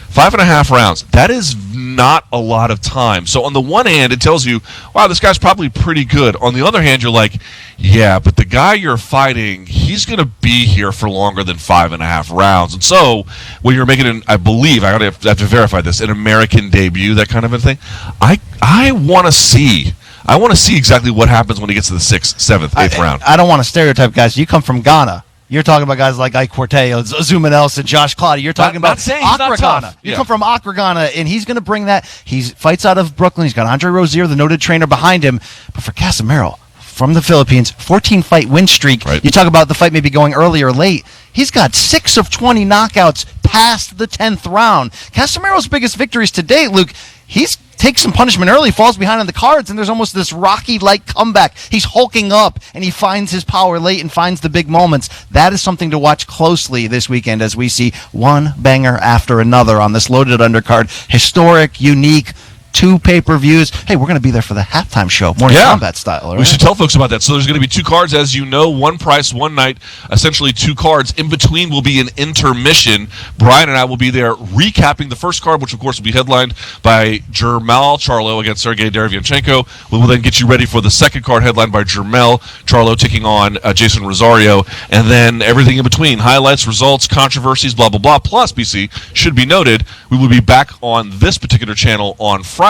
Speaker 5: 5.5 rounds. That is not a lot of time. So on the one hand, it tells you, wow, this guy's probably pretty good. On the other hand, you're like, yeah, but the guy you're fighting, he's going to be here for longer than 5.5 rounds. And so when you're making I believe, I have to verify this, an American debut, that kind of a thing, I want to see. I want to see exactly what happens when he gets to the 6th, 7th, 8th round.
Speaker 6: I don't want to stereotype guys. You come from Ghana. You're talking about guys like Ike Corteo, Zuma Nelson, Josh Clottey. You're talking about Accra, Ghana. You come from Accra, Ghana, and he's going to bring that. He fights out of Brooklyn. He's got Andre Rozier, the noted trainer, behind him. But for Casimero, from the Philippines, 14-fight win streak. Right. You talk about the fight maybe going early or late. He's got 6 of 20 knockouts past the 10th round. Casimero's biggest victories to date, Luke, he's takes some punishment early, falls behind on the cards, and there's almost this Rocky-like comeback. He's hulking up, and he finds his power late and finds the big moments. That is something to watch closely this weekend as we see one banger after another on this loaded undercard. Historic, unique, 2 pay-per-views. Hey, we're going to be there for the halftime show, Morning Combat style. Right?
Speaker 5: We should tell folks about that. So there's going to be 2 cards, as you know, one price, one night, essentially 2 cards. In between will be an intermission. Brian and I will be there recapping the first card, which of course will be headlined by Jermall Charlo against Sergiy Derevyanchenko. We will then get you ready for the second card, headlined by Jermell Charlo taking on Jeison Rosario, and then everything in between, highlights, results, controversies, blah, blah, blah. Plus, BC, should be noted, we will be back on this particular channel on Friday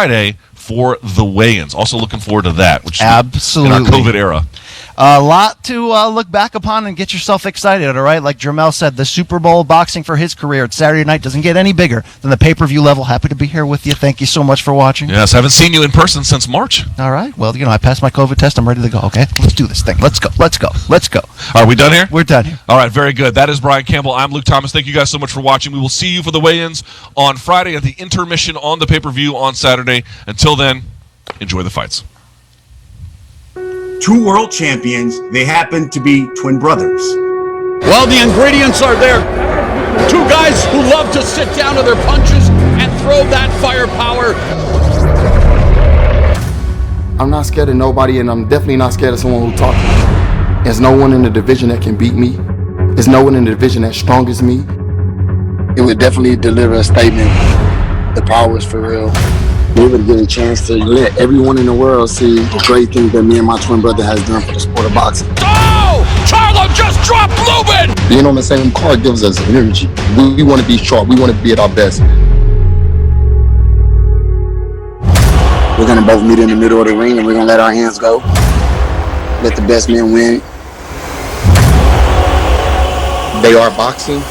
Speaker 5: for the weigh-ins. Also looking forward to that, which is
Speaker 6: absolutely
Speaker 5: in our COVID era.
Speaker 6: A lot to look back upon and get yourself excited, all right? Like Jermell said, the Super Bowl boxing for his career at Saturday night doesn't get any bigger than the pay-per-view level. Happy to be here with you. Thank you so much for watching.
Speaker 5: Yes, haven't seen you in person since March.
Speaker 6: All right. Well, I passed my COVID test. I'm ready to go, okay? Let's do this thing. Let's go.
Speaker 5: Are we done here?
Speaker 6: We're done here.
Speaker 5: All right, very good. That is Brian Campbell. I'm Luke Thomas. Thank you guys so much for watching. We will see you for the weigh-ins on Friday, at the intermission on the pay-per-view on Saturday. Until then, enjoy the fights.
Speaker 4: 2 world champions, they happen to be twin brothers.
Speaker 8: Well, the ingredients are there. 2 guys who love to sit down to their punches and throw that firepower.
Speaker 3: I'm not scared of nobody, and I'm definitely not scared of someone who talks to me. There's no one in the division that can beat me. There's no one in the division that's strong as me.
Speaker 23: It would definitely deliver a statement. The power is for real. We would get a chance to let everyone in the world see the great things that me and my twin brother has done for the sport of boxing.
Speaker 8: Oh! Charlo just dropped Lubin!
Speaker 23: Being on the same card gives us energy. We want to be sharp. We want to be at our best. We're gonna both meet in the middle of the ring, and we're gonna let our hands go. Let the best man win. They are boxing,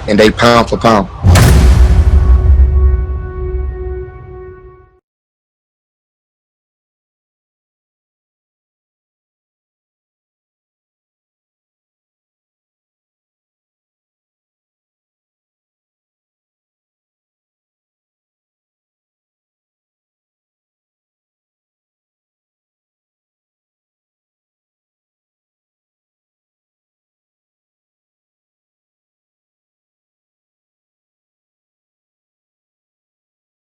Speaker 23: and they pound for pound.